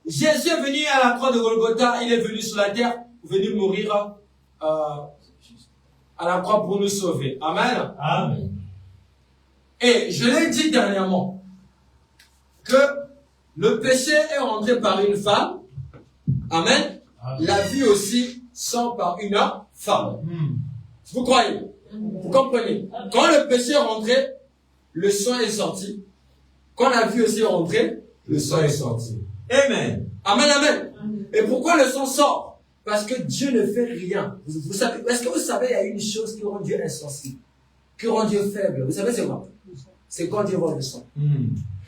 Jésus est venu à la croix de Golgotha, il est venu sur la terre, venu mourir à la croix pour nous sauver. Amen. Amen. Et je l'ai dit dernièrement, que le péché est rentré par une femme. Amen. Amen. La vie aussi sort par une femme. Vous croyez? Vous comprenez? Quand le péché est rentré, le sang est sorti. Quand la vie aussi est rentrée, le sang est sorti. Amen. Amen, amen. Et pourquoi le sang sort? Parce que Dieu ne fait rien. Vous savez, est-ce que vous savez, il y a une chose qui rend Dieu insensible, qui rend Dieu faible. Vous savez c'est quoi? C'est quand Dieu voit le sang.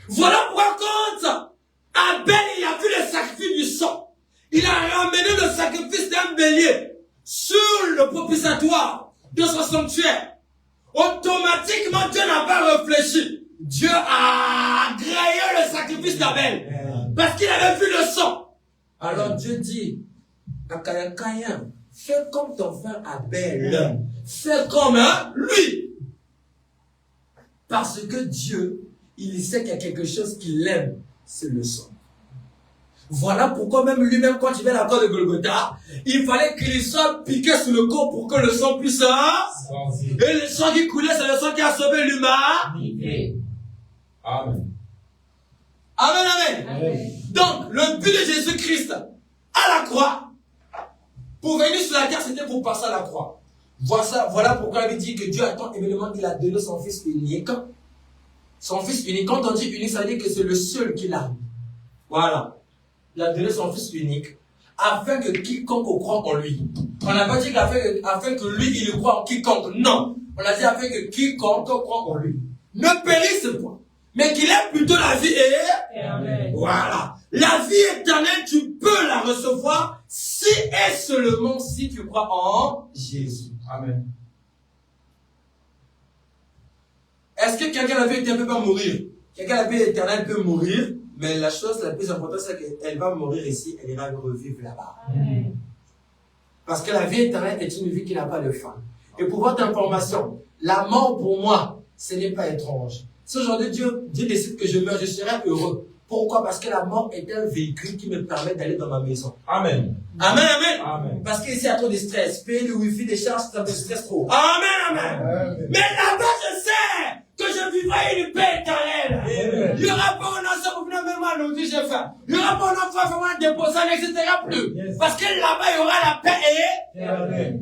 Voilà pourquoi quand Abel il a vu le sacrifice du sang, il a ramené le sacrifice d'un bélier sur le propitiatoire de son sanctuaire, automatiquement Dieu n'a pas réfléchi. Dieu a agréé le sacrifice d'Abel parce qu'il avait vu le sang. Alors Dieu dit à Caïn, fais comme ton frère Abel, fais comme lui. Parce que Dieu, il sait qu'il y a quelque chose qu'il aime, c'est le sang. Voilà pourquoi même lui-même, quand il vient à la croix de Golgotha, il fallait qu'il soit piqué sur le corps pour que le sang puisse... Et le sang qui coulait, c'est le sang qui a sauvé l'humain. Amen. Amen, amen. Amen. Donc, le but de Jésus-Christ à la croix, pour venir sur la terre, c'était pour passer à la croix. Voilà pourquoi il dit que Dieu a tant aimé le monde qu'il a donné son Fils unique. Son Fils unique, quand on dit unique, ça veut dire que c'est le seul qu'il a. Voilà. Il a donné son Fils unique afin que quiconque croit en lui. On n'a pas dit afin que lui, il croit en quiconque. Non. On a dit afin que quiconque croit en lui ne périsse point, mais qu'il ait plutôt la vie et... Amen. Voilà. La vie éternelle, tu peux la recevoir si et seulement si tu crois en Jésus. Amen. Est-ce que quelqu'un la vie éternelle peut pas mourir? Quelqu'un la vie éternelle peut mourir, mais la chose la plus importante, c'est qu'elle va mourir ici, elle ira revivre là-bas. Amen. Parce que la vie éternelle est une vie qui n'a pas de fin. Et pour votre information, la mort pour moi, ce n'est pas étrange. Si aujourd'hui Dieu décide que je meurs, je serai heureux. Pourquoi? Parce que la mort est un véhicule qui me permet d'aller dans ma maison. Amen. Amen, amen. Amen. Parce qu'ici, il y a trop de stress. Payer le wifi, des charges, ça me stresse trop. Amen, amen. Mais là-bas, je sais que je vivrai une paix éternelle. Amen. Il n'y aura pas un enfant pour venir me mal nous dire j'ai faim. Il n'y aura pas un enfant pour me déposer, etc. plus. Yes. Parce que là-bas, il y aura la paix et... Amen.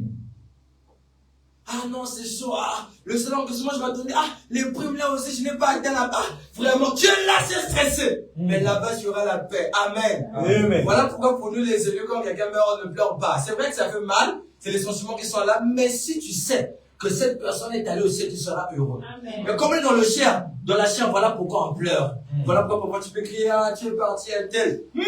Ah non, c'est chaud. Ah, le salon que moi je m'attendais. Ah, les primes là aussi, je n'ai pas atteint là-bas. Vraiment, Dieu là, c'est stressé. Mais là-bas, il y aura la paix. Amen. Amen. Voilà pourquoi pour nous les élus, quand quelqu'un meurt, on ne pleure pas. C'est vrai que ça fait mal, c'est les sentiments qui sont là, mais si tu sais que cette personne est allée au ciel, tu seras heureux. Amen. Mais comme on est dans la chair, voilà pourquoi on pleure. Voilà pourquoi tu peux crier, ah, tu es parti, un tel. Mais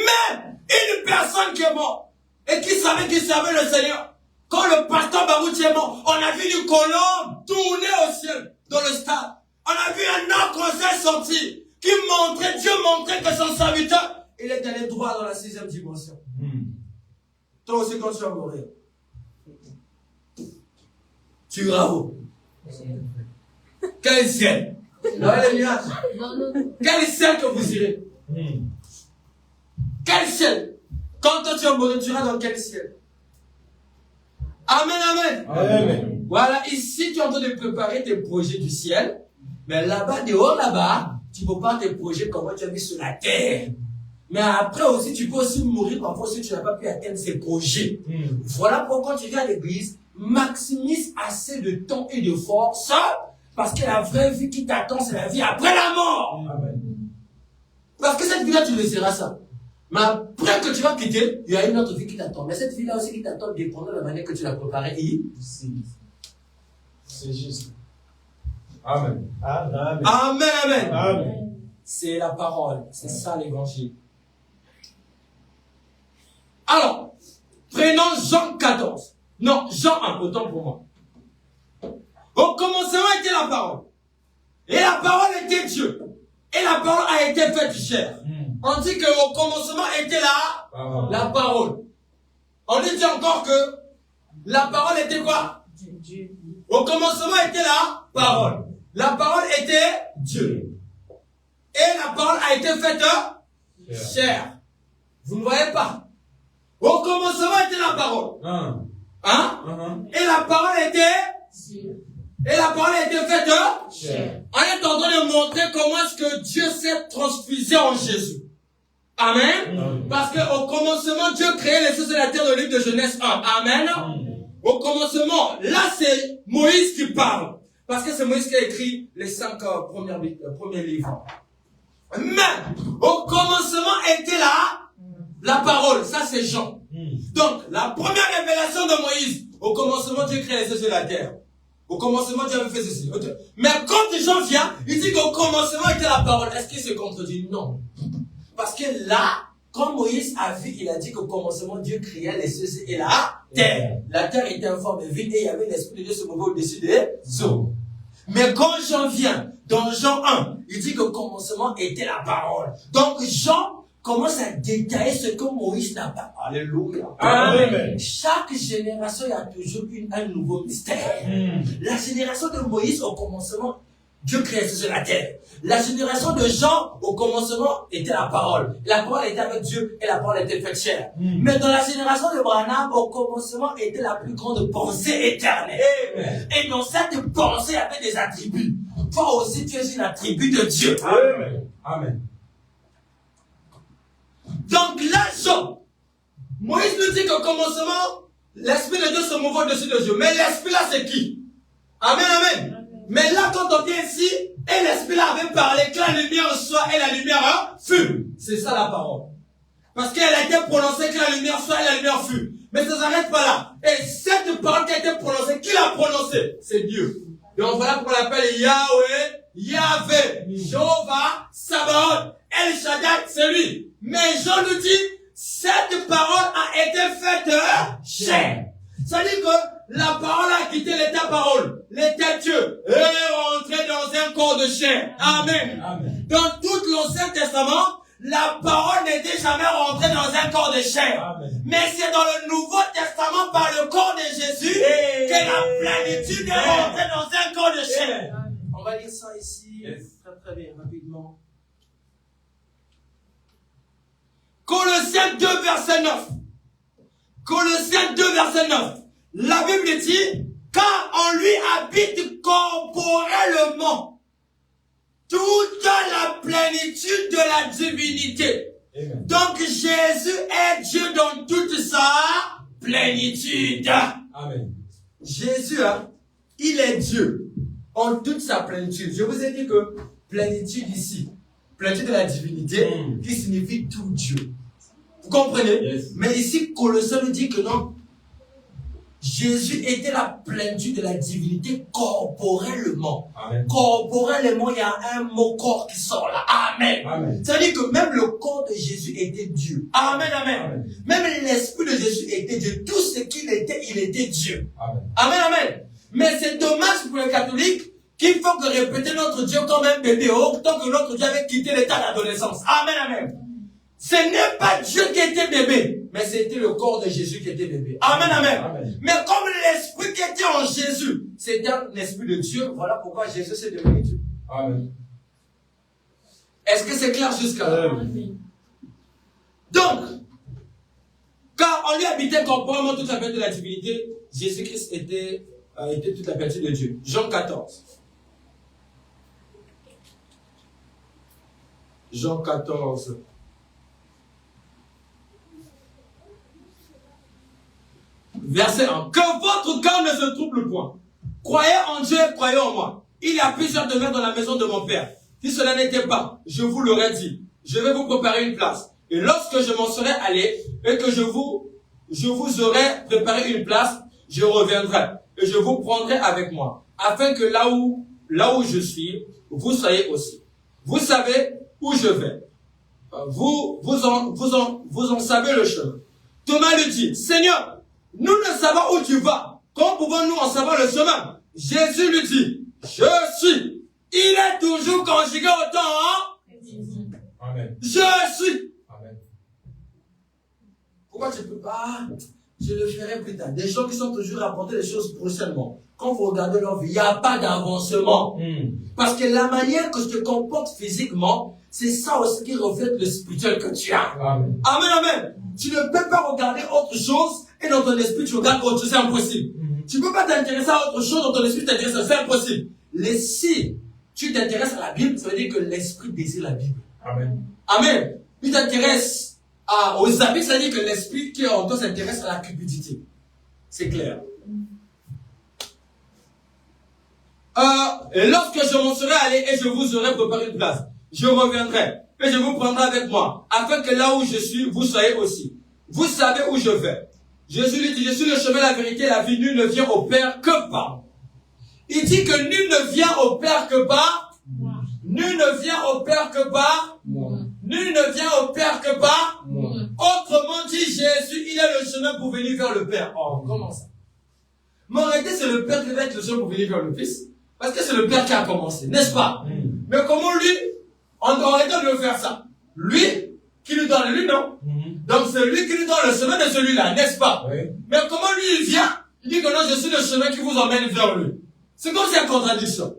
une personne qui est morte et qui savait qu'il servait le Seigneur, quand le pasteur Barouch est mort, on a vu une colombe tourner au ciel, dans le stade. On a vu un arc-en-ciel sortir, qui montrait, Dieu montrait que son serviteur, il est allé droit dans la 6e dimension. Toi aussi, quand tu vas mourir, tu iras où? Quel ciel? Dans les nuages. Quel ciel que vous irez? Quel ciel? Quand toi tu vas mourir, tu iras dans quel ciel? Amen, amen. Amen. Voilà, ici tu es en train de préparer tes projets du ciel, mais là-bas, dehors là-bas, tu peux pas tes projets comment tu as mis sur la terre. Mais après aussi, tu peux aussi mourir parfois si tu n'as pas pu atteindre ces projets. Voilà pourquoi quand tu viens à l'église, maximise assez de temps et de force, parce que la vraie vie qui t'attend, c'est la vie après la mort. Amen. Parce que cette vie-là, tu laisseras ça. Mais après que tu vas quitter, il y a une autre vie qui t'attend. Mais cette vie-là aussi qui t'attend, dépendant de la manière que tu l'as préparée ici. C'est juste. Amen. Amen. Amen, amen. Amen. C'est la parole. C'est ça l'évangile. Alors, prenons Jean 14. Non, Jean 1, autant pour moi. Au commencement était la parole. Et la parole était Dieu. Et la parole a été faite chair. On dit qu'au commencement était la parole. On dit encore que la parole était quoi? Dieu. Au commencement était la parole. La parole était Dieu. Et la parole a été faite chair. Vous ne voyez pas? Au commencement était la parole. Hein? Et la parole était Dieu. Et la parole a été faite Chair. On est en train de montrer comment est-ce que Dieu s'est transfusé en Jésus. Amen. Parce qu'au commencement, Dieu créait les choses de la terre, le livre de Genèse 1. Amen. Au commencement, là c'est Moïse qui parle. Parce que c'est Moïse qui a écrit les 5 premiers livres. Mais au commencement était la parole. Ça c'est Jean. Donc la première révélation de Moïse, au commencement Dieu crée les choses de la terre. Au commencement Dieu avait fait ceci. Mais quand Jean vient, il dit qu'au commencement était la parole. Est-ce qu'il se contredit? Non. Parce que là, quand Moïse a vu, il a dit qu'au commencement, Dieu créa les cieux et la terre. La terre était informe et vide et il y avait l'Esprit de Dieu se mouvait au-dessus des eaux. Mais quand Jean vient, dans Jean 1, il dit qu'au commencement était la parole. Donc Jean commence à détailler ce que Moïse n'a pas. Alléluia. Amen. Chaque génération, il y a toujours un nouveau mystère. La génération de Moïse, au commencement, Dieu créait sur la terre. La génération de Jean, au commencement, était la parole. La parole était avec Dieu et la parole était faite chair. Mais dans la génération de Branham, au commencement, était la plus grande pensée éternelle. Et dans cette pensée, il y avait des attributs. Toi aussi, tu es une attribut de Dieu. Amen. Amen. Donc là, Jean, Moïse nous dit qu'au commencement, l'Esprit de Dieu se mouvait au-dessus de Dieu. Mais l'Esprit là, c'est qui? Amen, amen. Mais là, quand on vient ici, et l'Esprit là avait parlé que la lumière soit et la lumière fut. C'est ça la parole. Parce qu'elle a été prononcée que la lumière soit et la lumière fut. Mais ça ne s'arrête pas là. Et cette parole qui a été prononcée, qui l'a prononcée? C'est Dieu. Donc voilà pourquoi on l'appelle Yahweh, Yahvé, Jéhovah, Sabaoth, El Shaddai, c'est lui. Mais Jean nous dit, cette parole a été faite chair. C'est-à-dire que la parole a quitté l'état parole, l'état Dieu, et est rentré dans un corps de chair. Amen. Amen. Dans tout l'Ancien Testament, la parole n'était jamais rentrée dans un corps de chair. Amen. Mais c'est dans le Nouveau Testament, par le corps de Jésus, que la plénitude est rentrée dans un corps de chair. On va lire ça ici, très bien, rapidement. Colossiens 2, verset 9. Colossiens 2, verset 9. La Bible dit, car en lui habite corporellement toute la plénitude de la divinité. Amen. Donc Jésus est Dieu dans toute sa plénitude. Amen. Jésus, il est Dieu en toute sa plénitude. Je vous ai dit que plénitude ici, plénitude de la divinité, qui signifie tout Dieu. Vous comprenez? Yes. Mais ici, Colossiens nous dit que non. Jésus était la plénitude de la divinité corporellement. Amen. Corporellement, il y a un mot corps qui sort là. Amen. Amen. C'est-à-dire que même le corps de Jésus était Dieu. Amen, amen. Amen. Même l'esprit de Jésus était Dieu. Tout ce qu'il était, il était Dieu. Amen. Amen, amen. Mais c'est dommage pour les catholiques qu'il faut que répéter notre Dieu comme un bébé, tant que notre Dieu avait quitté l'état d'adolescence. Amen, amen. Ce n'est pas Dieu qui était bébé, mais c'était le corps de Jésus qui était bébé. Amen, amen. Amen. Mais comme l'esprit qui était en Jésus, c'était un esprit de Dieu, voilà pourquoi Jésus s'est devenu Dieu. Amen. Est-ce que c'est clair jusqu'à là? Donc, car en lui habitait corporellement toute la plénitude de la divinité, Jésus-Christ était toute la plénitude de Dieu. Jean 14. Jean 14. Verset 1. Que votre cœur ne se trouble point. Croyez en Dieu, croyez en moi. Il y a plusieurs demeures dans la maison de mon Père. Si cela n'était pas, je vous l'aurais dit. Je vais vous préparer une place. Et lorsque je m'en serai allé, et que je vous aurai préparé une place, je reviendrai. Et je vous prendrai avec moi. Afin que là où je suis, vous soyez aussi. Vous savez où je vais. Vous en savez le chemin. Thomas lui dit, Seigneur, nous ne savons où tu vas. Comment pouvons-nous en savoir le chemin? Jésus lui dit, je suis. Il est toujours conjugué au temps, hein? Amen. Je suis. Amen. Pourquoi tu ne peux pas? Je le ferai plus tard. Des gens qui sont toujours rapportés des choses prochainement. Quand vous regardez leur vie, il n'y a pas d'avancement. Parce que la manière que tu te comportes physiquement, c'est ça aussi qui reflète le spirituel que tu as. Amen. Amen, amen. Tu ne peux pas regarder autre chose et dans ton esprit tu regardes autre chose, c'est impossible. Tu ne peux pas t'intéresser à autre chose dans ton esprit, t'intéresser, c'est impossible. Si tu t'intéresses à la Bible, ça veut dire que l'esprit désire la Bible. Amen. Amen. Tu t'intéresses aux habits, ça veut dire que l'esprit qui est en toi s'intéresse à la cupidité. C'est clair. Et lorsque je m'en serai allé et je vous aurai préparé une place, je reviendrai et je vous prendrai avec moi, afin que là où je suis, vous soyez aussi. Vous savez où je vais. Jésus lui dit, je suis le chemin, la vérité et la vie, nul ne vient au Père que par. Il dit que nul ne vient au Père que par. Nul ne vient au Père que par. Nul ne vient au Père que par. chemin pour venir vers le Père. Oh, comment ça? Mais en réalité, c'est le Père qui va être le chemin pour venir vers le Fils. Parce que c'est le Père qui a commencé, n'est-ce pas? Mais comment lui, on aurait de faire ça? Lui, qui lui donne, lui non. Donc c'est lui qui lui donne le chemin de celui-là, n'est-ce pas? Oui. Mais comment lui il vient? Il dit que non, je suis le chemin qui vous emmène vers lui. C'est comme si une contradiction.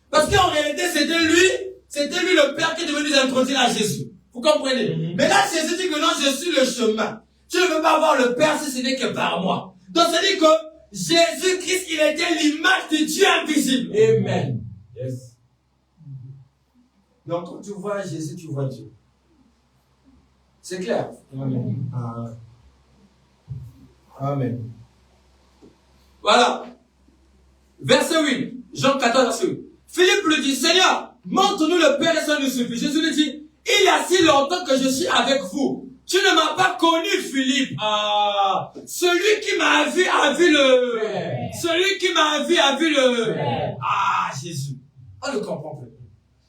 Parce qu'en réalité, c'était lui le Père qui est devenu introduire à Jésus. Vous comprenez? Mais là, Jésus dit que non, je suis le chemin. Tu ne veux pas voir le Père si ce n'est que par moi. Donc ça dit que Jésus-Christ, il était l'image de Dieu invisible. Amen. Yes. Donc quand tu vois Jésus, tu vois Dieu. C'est clair? Amen. Amen. Voilà. Verset 8. Jean 14, verset 8. Philippe lui dit, Seigneur, montre-nous le Père et ça nous suffit. Jésus lui dit, il y a si longtemps que je suis avec vous. Tu ne m'as pas connu, Philippe. Ah, celui qui m'a vu a vu le Père. Celui qui m'a vu a vu le Père. Ah, Jésus. On ne comprend plus.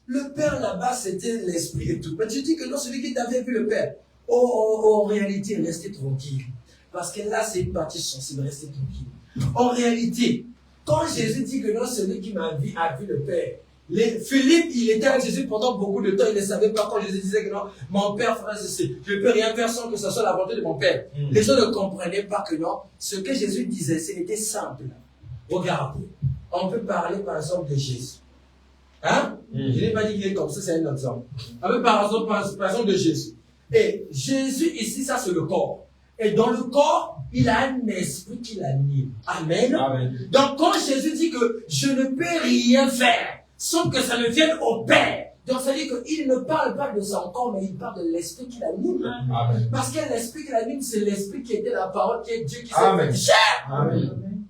Le Père là-bas, c'était l'Esprit et tout. Mais tu dis que non, celui qui t'avait vu le Père. En réalité, restez tranquille. Parce que là, c'est une partie sensible, restez tranquille. En réalité, quand Jésus dit que non, celui qui m'a vu a vu le Père. Philippe, il était avec Jésus pendant beaucoup de temps, il ne savait pas quand Jésus disait que non, mon Père fera ceci. Je ne peux rien faire sans que ce soit la volonté de mon Père. Les gens ne comprenaient pas que non, ce que Jésus disait, c'était simple. Regardez, on peut parler par exemple de Jésus. Hein? Je n'ai pas dit qu'il est comme ça, c'est un exemple. On peut par exemple de Jésus. Et Jésus, ici, ça c'est le corps. Et dans le corps, il a un esprit qui l'anime. Amen. Amen. Donc quand Jésus dit que je ne peux rien faire sans que ça ne vienne au Père, donc ça veut dire qu'il ne parle pas de son corps, mais il parle de l'esprit qui l'anime. Amen. Parce que l'esprit qui l'anime, c'est l'esprit qui était la parole, qui est Dieu qui s'est Amen. fait chair. Amen.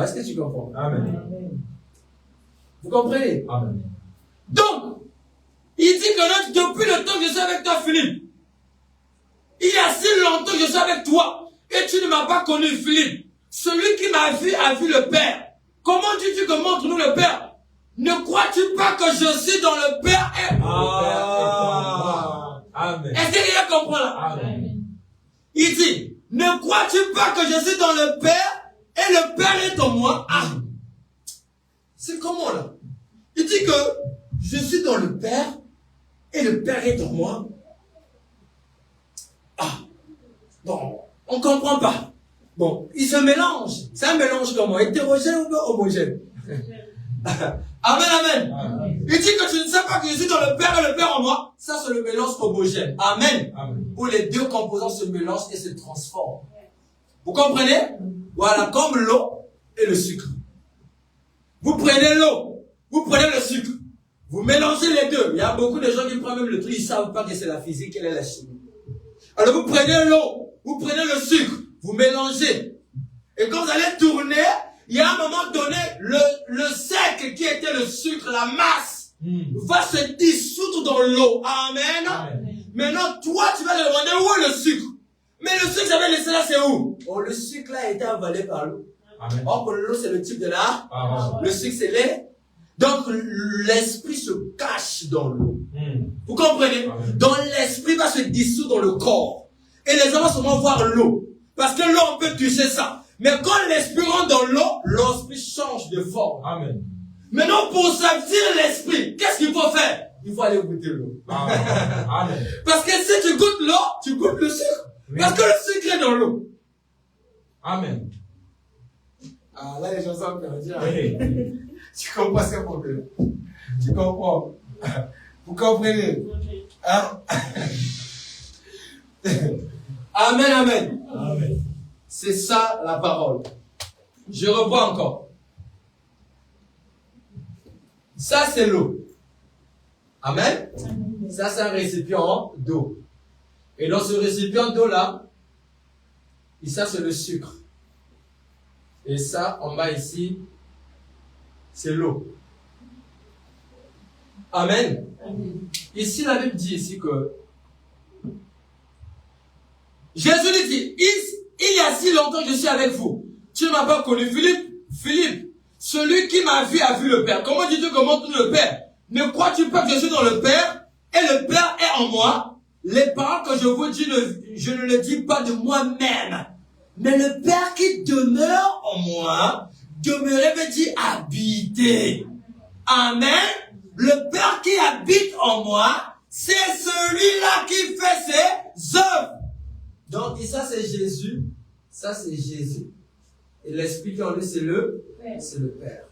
Est-ce que tu comprends? Amen. Vous comprenez? Amen. Donc, il dit que là, depuis le temps que je suis avec toi, Philippe, il y a si longtemps que je suis avec toi, et tu ne m'as pas connu, Philippe. Celui qui m'a vu a vu le Père. Comment dis-tu que montre-nous le Père? Ne crois-tu pas que je suis dans le Père et... Amen. Est-ce que quelqu'un comprend là? Amen. Il dit, ne crois-tu pas que je suis dans le Père et le Père est en moi? Ah, c'est comment là? Il dit que je suis dans le Père et le Père est en moi. Ah, bon, on ne comprend pas. Bon, il se mélange. C'est un mélange comment? Hétérogène ou homogène? Amen, amen. Amen. Il dit que tu ne sais pas que je suis dans le Père et le Père en moi. Ça, c'est le mélange homogène. Amen. Amen. Où les deux composants se mélangent et se transforment. Vous comprenez? Voilà, comme l'eau et le sucre. Vous prenez l'eau, vous prenez le sucre. Vous mélangez les deux. Il y a beaucoup de gens qui prennent même le truc, ils ne savent pas que c'est la physique et la chimie. Alors vous prenez l'eau, vous prenez le sucre, vous mélangez. Et quand vous allez tourner, il y a un moment donné, le sec qui était le sucre, la masse, va se dissoudre dans l'eau. Amen. Amen. Maintenant, toi, tu vas te demander où est le sucre. Mais le sucre que j'avais laissé là, c'est où? Oh, le sucre là a été avalé par l'eau. Amen. Or, pour l'eau, c'est le type de la. Amen. Le sucre, c'est l'air. Donc, l'esprit se cache dans l'eau. Vous comprenez? Amen. Donc, l'esprit va se dissoudre dans le corps. Et les gens vont seulement voir l'eau. Parce que l'eau, on peut toucher ça. Mais quand l'esprit rentre dans l'eau, l'esprit change de forme. Amen. Maintenant, pour sortir l'esprit, qu'est-ce qu'il faut faire? Il faut aller goûter l'eau. Amen. Parce que si tu goûtes l'eau, tu goûtes le sucre. Oui. Parce que le sucre est dans l'eau. Amen. Ah, là, les gens sont perdus. Oui. Tu comprends ce problème? Tu comprends? Vous comprenez? Hein? Amen, amen. Amen. C'est ça la parole. Je revois encore. Ça, c'est l'eau. Amen. Ça, c'est un récipient d'eau. Et dans ce récipient d'eau-là, et ça, c'est le sucre. Et ça, en bas ici, c'est l'eau. Amen. Ici, la Bible dit ici que Jésus lui dit, il y a si longtemps que je suis avec vous. Tu ne m'as pas connu, Philippe. Philippe, celui qui m'a vu a vu le Père. Comment dis-tu comment tu le Père? Ne crois-tu pas que je suis dans le Père et le Père est en moi? les paroles que je vous dis, je ne les dis pas de moi-même. Mais le Père qui demeure en moi, demeurer veut dire habiter. Amen. Le Père qui habite en moi, c'est celui-là qui fait ses œuvres. Donc, et ça c'est Jésus. Ça c'est Jésus. Et l'Esprit qui en lui, c'est le Père.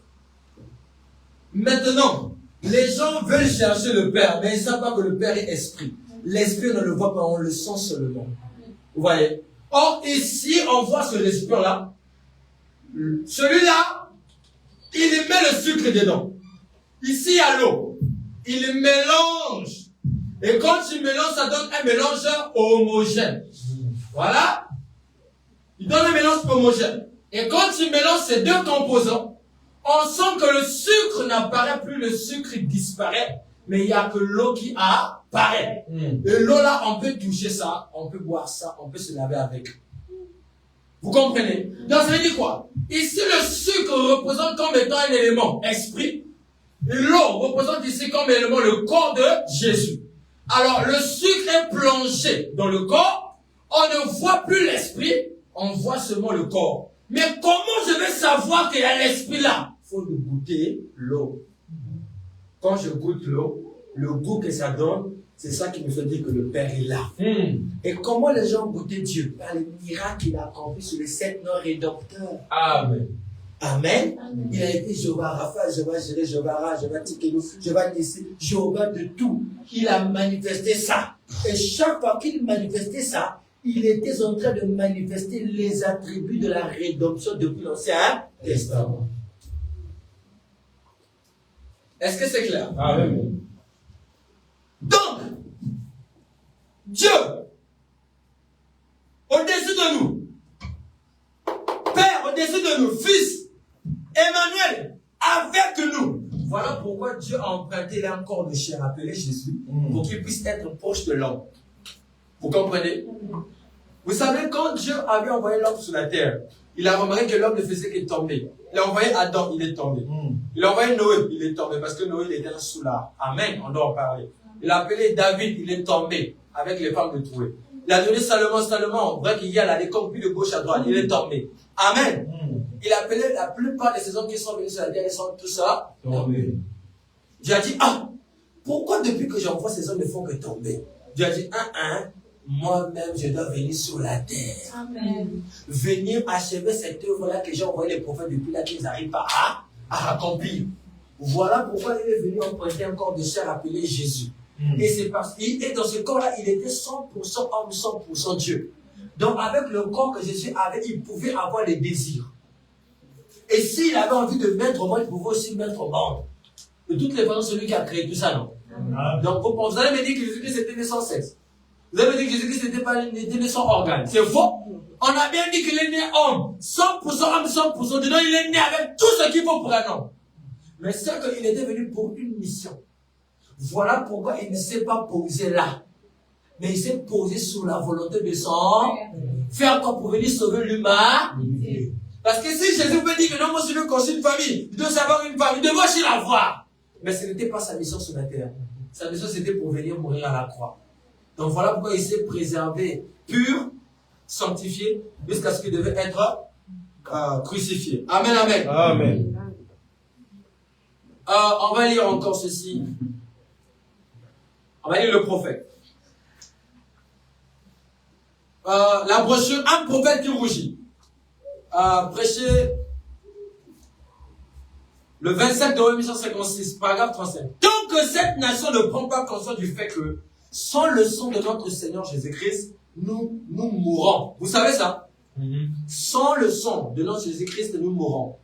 Maintenant, les gens veulent chercher le Père, mais ils ne savent pas que le Père est Esprit. L'Esprit, on ne le voit pas, on le sent seulement. Vous voyez? Or, ici, on voit ce récipient-là. Celui-là, il met le sucre dedans. Ici, il y a l'eau. Il mélange. Et quand il mélange, ça donne un mélange homogène. Voilà. Il donne un mélange homogène. Et quand il mélange ces deux composants, on sent que le sucre n'apparaît plus, le sucre disparaît, mais il n'y a que l'eau qui apparaît. Et l'eau là, on peut toucher ça, on peut boire ça, on peut se laver avec. Vous comprenez? Donc ça veut dire quoi? Ici, le sucre représente comme étant un élément esprit. Et l'eau représente ici comme élément le corps de Jésus. Alors, le sucre est plongé dans le corps. On ne voit plus l'esprit, on voit seulement le corps. Mais comment je vais savoir qu'il y a l'esprit là? Il faut goûter l'eau. Quand je goûte l'eau, le goût que ça donne, c'est ça qui me fait dire que le Père est là. Et comment les gens goûtaient Dieu? Par les miracles qu'il a accomplis sur les 7 noms rédempteurs. Amen. Amen. Il a été Jéhovah Rapha, Jéhovah Jireh, Jéhovah Ra, Jéhovah Tikenu, Jéhovah Nissi, Jéhovah de tout. Il a manifesté ça. Et chaque fois qu'il manifestait ça, il était en train de manifester les attributs de la rédemption depuis l'Ancien Testament. Est-ce que c'est clair? Amen. Donc, Dieu, au-dessus de nous, Père au-dessus de nous, Fils, Emmanuel, avec nous. Voilà pourquoi Dieu a emprunté un corps de chair appelé Jésus, pour qu'il puisse être proche de l'homme. Vous comprenez? Vous savez, quand Dieu avait envoyé l'homme sur la terre, il a remarqué que l'homme ne faisait que tomber. Il a envoyé Adam, il est tombé. Il a envoyé Noé, il est tombé, parce que Noé, il était un soulard. Amen, on doit en parler. Il a appelé David, il est tombé, avec les femmes de Troué. Il a donné Salomon, vrai qu'il y a la décompris de gauche à droite, il est tombé. Amen. Il a appelé la plupart de ces hommes qui sont venus sur la terre, ils sont tous ça tombés. Dieu a dit, pourquoi depuis que j'envoie ces hommes ne font que tomber? Dieu a dit, moi-même je dois venir sur la terre. Amen. Venir achever cette œuvre-là que j'ai envoyé les prophètes depuis là qu'ils n'arrivent pas à accomplir. Voilà pourquoi il est venu emprunter un corps de chair appelé Jésus. Et c'est parce qu'il est dans ce corps-là, il était 100% homme, 100% Dieu. Donc avec le corps que Jésus avait, il pouvait avoir des désirs. Et s'il avait envie de mettre au monde, il pouvait aussi mettre au monde. De toutes les façons, celui qui a créé tout ça, non? Donc vous allez me dire que Jésus-Christ était né sans sexe. Vous allez me dire que Jésus-Christ n'était né sans organe. C'est faux. On a bien dit qu'il est né homme. 100% homme, 100%. Dedans, il est né avec tout ce qu'il faut pour un homme. Mais c'est qu'il était venu pour une mission. Voilà pourquoi il ne s'est pas posé là. Mais il s'est posé sur la volonté de son faire quoi pour venir sauver l'humain. Parce que si Jésus peut dire que non, moi je veux construire une famille, il doit savoir une famille, il doit aussi l'avoir. Mais ce n'était pas sa mission sur la terre. Sa mission c'était pour venir mourir à la croix. Donc voilà pourquoi il s'est préservé, pur, sanctifié, jusqu'à ce qu'il devait être crucifié. Amen, amen. Amen. On va lire encore ceci. On va lire le prophète. La brochure, un prophète qui rougit. Prêché le 27 de 1856, paragraphe 35. Tant que cette nation ne prend pas conscience du fait que, sans le sang de notre Seigneur Jésus-Christ, nous mourrons. Vous savez ça? Sans le sang de notre Jésus-Christ, nous mourrons.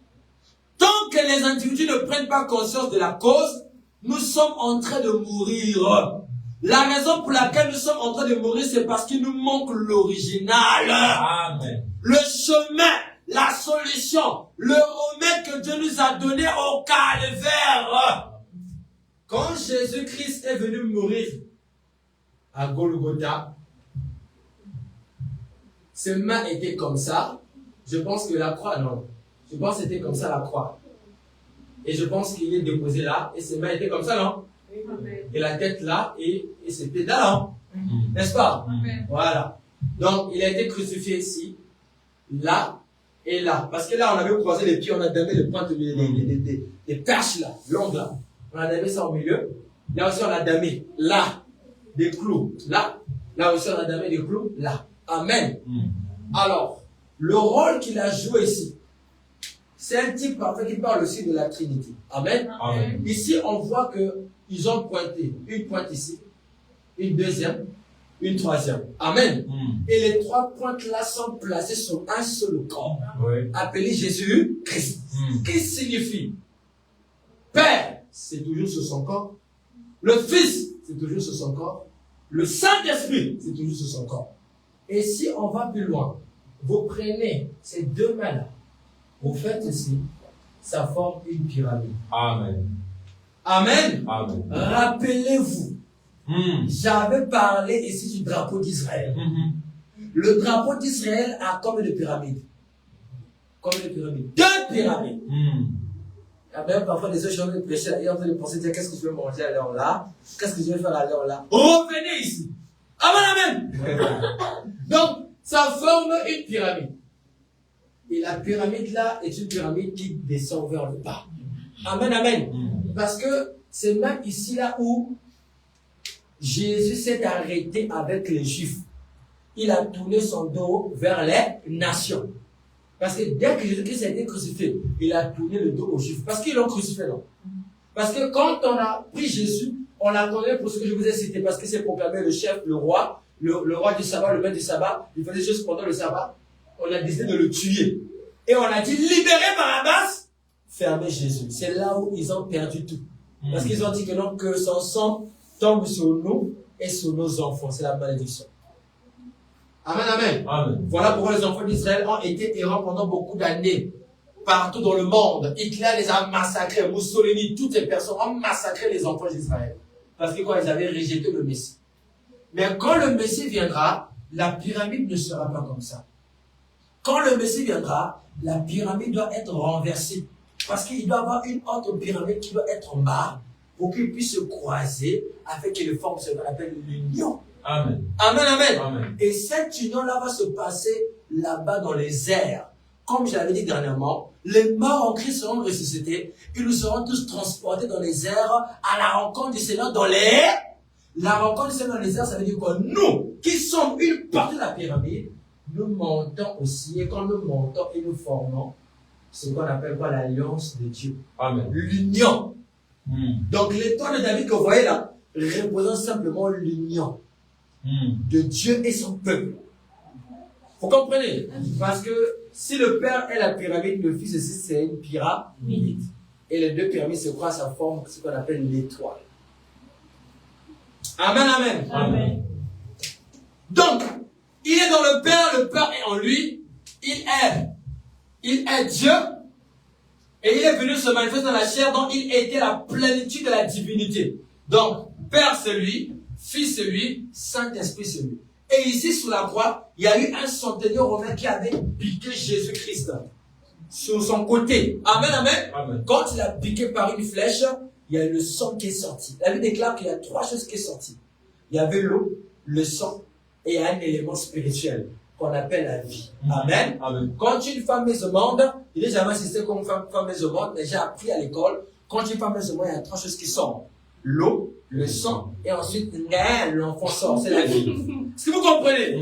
Tant que les individus ne prennent pas conscience de la cause, nous sommes en train de mourir. La raison pour laquelle nous sommes en train de mourir, c'est parce qu'il nous manque l'original. Amen. Le chemin, la solution, le remède que Dieu nous a donné au calvaire. Quand Jésus-Christ est venu mourir à Golgotha, ses mains étaient comme ça. Je pense que la croix, non. Je pense que c'était comme ça la croix. Et je pense qu'il est déposé là, et ses mains étaient comme ça, non? Et la tête là, et ses pieds là, non? N'est-ce pas? Amen. Voilà. Donc, il a été crucifié ici, là et là. Parce que là, on avait croisé les pieds, on a damé les pointes, les perches là, longues là. On a damé ça au milieu. Là aussi, on a damé là, des clous. Là. Là aussi, on a damé des clous. Là. Amen. Alors, le rôle qu'il a joué ici, c'est un type parfait qui parle aussi de la Trinité. Amen. Amen. Ici, on voit qu'ils ont pointé une pointe ici, une deuxième, une troisième. Amen. Et les 3 pointes-là sont placées sur un seul corps, Oui. appelé Jésus-Christ. Qui signifie Père, c'est toujours sur son corps. Le Fils, c'est toujours sur son corps. Le Saint-Esprit, c'est toujours sur son corps. Et si on va plus loin, vous prenez ces 2 mains-là, vous faites ici, ça forme une pyramide. Amen. Amen. Amen. Rappelez-vous, j'avais parlé ici du drapeau d'Israël. Le drapeau d'Israël a combien de pyramides? Combien de pyramides? 2 pyramides. Il y a même parfois des gens qui prêchent et en train de penser, dire, qu'est-ce que je vais manger à l'heure là? Qu'est-ce que je vais faire à l'heure là? Revenez ici. Amen, amen. Donc, ça forme une pyramide. Et la pyramide là est une pyramide qui descend vers le bas. Amen, amen. Parce que c'est même ici là où Jésus s'est arrêté avec les Juifs. Il a tourné son dos vers les nations. Parce que dès que Jésus-Christ a été crucifié, il a tourné le dos aux Juifs. Parce qu'ils l'ont crucifié, non? Parce que quand on a pris Jésus, on l'a condamné pour ce que je vous ai cité. Parce que c'est proclamé le chef, le roi du sabbat, le maître du sabbat. Il faisait juste pendant le sabbat. On a décidé de le tuer. Et on a dit, libérez Barabbas, fermez Jésus. C'est là où ils ont perdu tout. Parce qu'ils ont dit que non, que son sang tombe sur nous et sur nos enfants. C'est la malédiction. Amen, amen. Amen. Voilà pourquoi les enfants d'Israël ont été errants pendant beaucoup d'années. Partout dans le monde. Hitler les a massacrés. Mussolini, toutes les personnes ont massacré les enfants d'Israël. Parce que quoi, ils avaient rejeté le Messie. Mais quand le Messie viendra, la pyramide ne sera pas comme ça. Quand le Messie viendra, la pyramide doit être renversée. Parce qu'il doit y avoir une autre pyramide qui doit être en bas pour qu'ils puissent se croiser afin qu'ils forment ce qu'on appelle l'union. Amen. Amen, amen. Amen. Et cette union-là va se passer là-bas dans les airs. Comme je l'avais dit dernièrement, les morts en Christ seront ressuscités et nous serons tous transportés dans les airs à la rencontre du Seigneur dans les airs. La rencontre du Seigneur dans les airs, ça veut dire quoi? Nous, qui sommes une partie de la pyramide, nous montons aussi, et quand nous montons et nous formons ce qu'on appelle quoi? L'alliance de Dieu. Amen. L'union. Donc l'étoile de David que vous voyez là représente simplement l'union de Dieu et son peuple. Vous comprenez? Parce que si le Père est la pyramide, le Fils aussi c'est une pyramide. Et les 2 pyramides, c'est quoi? Ça forme ce qu'on appelle l'étoile. Amen, amen. Amen. Donc, il est dans le Père est en lui, il est Dieu, et il est venu se manifester dans la chair, donc il était la plénitude de la divinité. Donc, Père c'est lui, Fils c'est lui, Saint-Esprit c'est lui. Et ici, sous la croix, il y a eu un centenier romain qui avait piqué Jésus-Christ sur son côté. Amen, amen. Amen. Quand il a piqué par une flèche, il y a le sang qui est sorti. La Bible déclare qu'il y a 3 choses qui sont sorties. Il y avait l'eau, le sang et un élément spirituel qu'on appelle la vie. Amen. Amen. Quand une femme est au monde, il n'est jamais assisté comme une femme est au monde, mais j'ai appris à l'école, quand une femme est au monde, il y a 3 choses qui sortent. L'eau, le sang, et ensuite, l'enfant sort, c'est la vie. Est-ce que vous comprenez?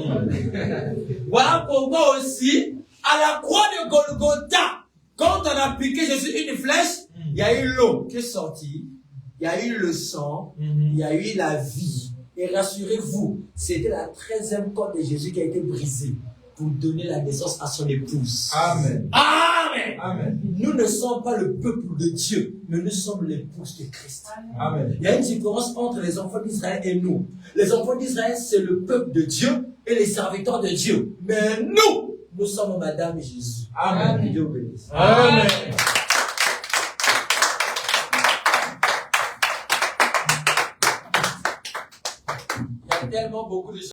Voilà pourquoi aussi, à la croix de Golgotha, quand on a piqué Jésus une flèche, il y a eu l'eau qui est sortie, il y a eu le sang, il y a eu la vie. Et rassurez-vous, c'était la 13e corde de Jésus qui a été brisée pour donner la naissance à son épouse. Amen. Amen. Amen. Nous ne sommes pas le peuple de Dieu, mais nous sommes l'épouse de Christ. Amen. Il y a une différence entre les enfants d'Israël et nous. Les enfants d'Israël, c'est le peuple de Dieu et les serviteurs de Dieu. Mais nous sommes Madame Jésus. Amen. Que Dieu vous bénisse. Amen. Il y a tellement beaucoup de choses.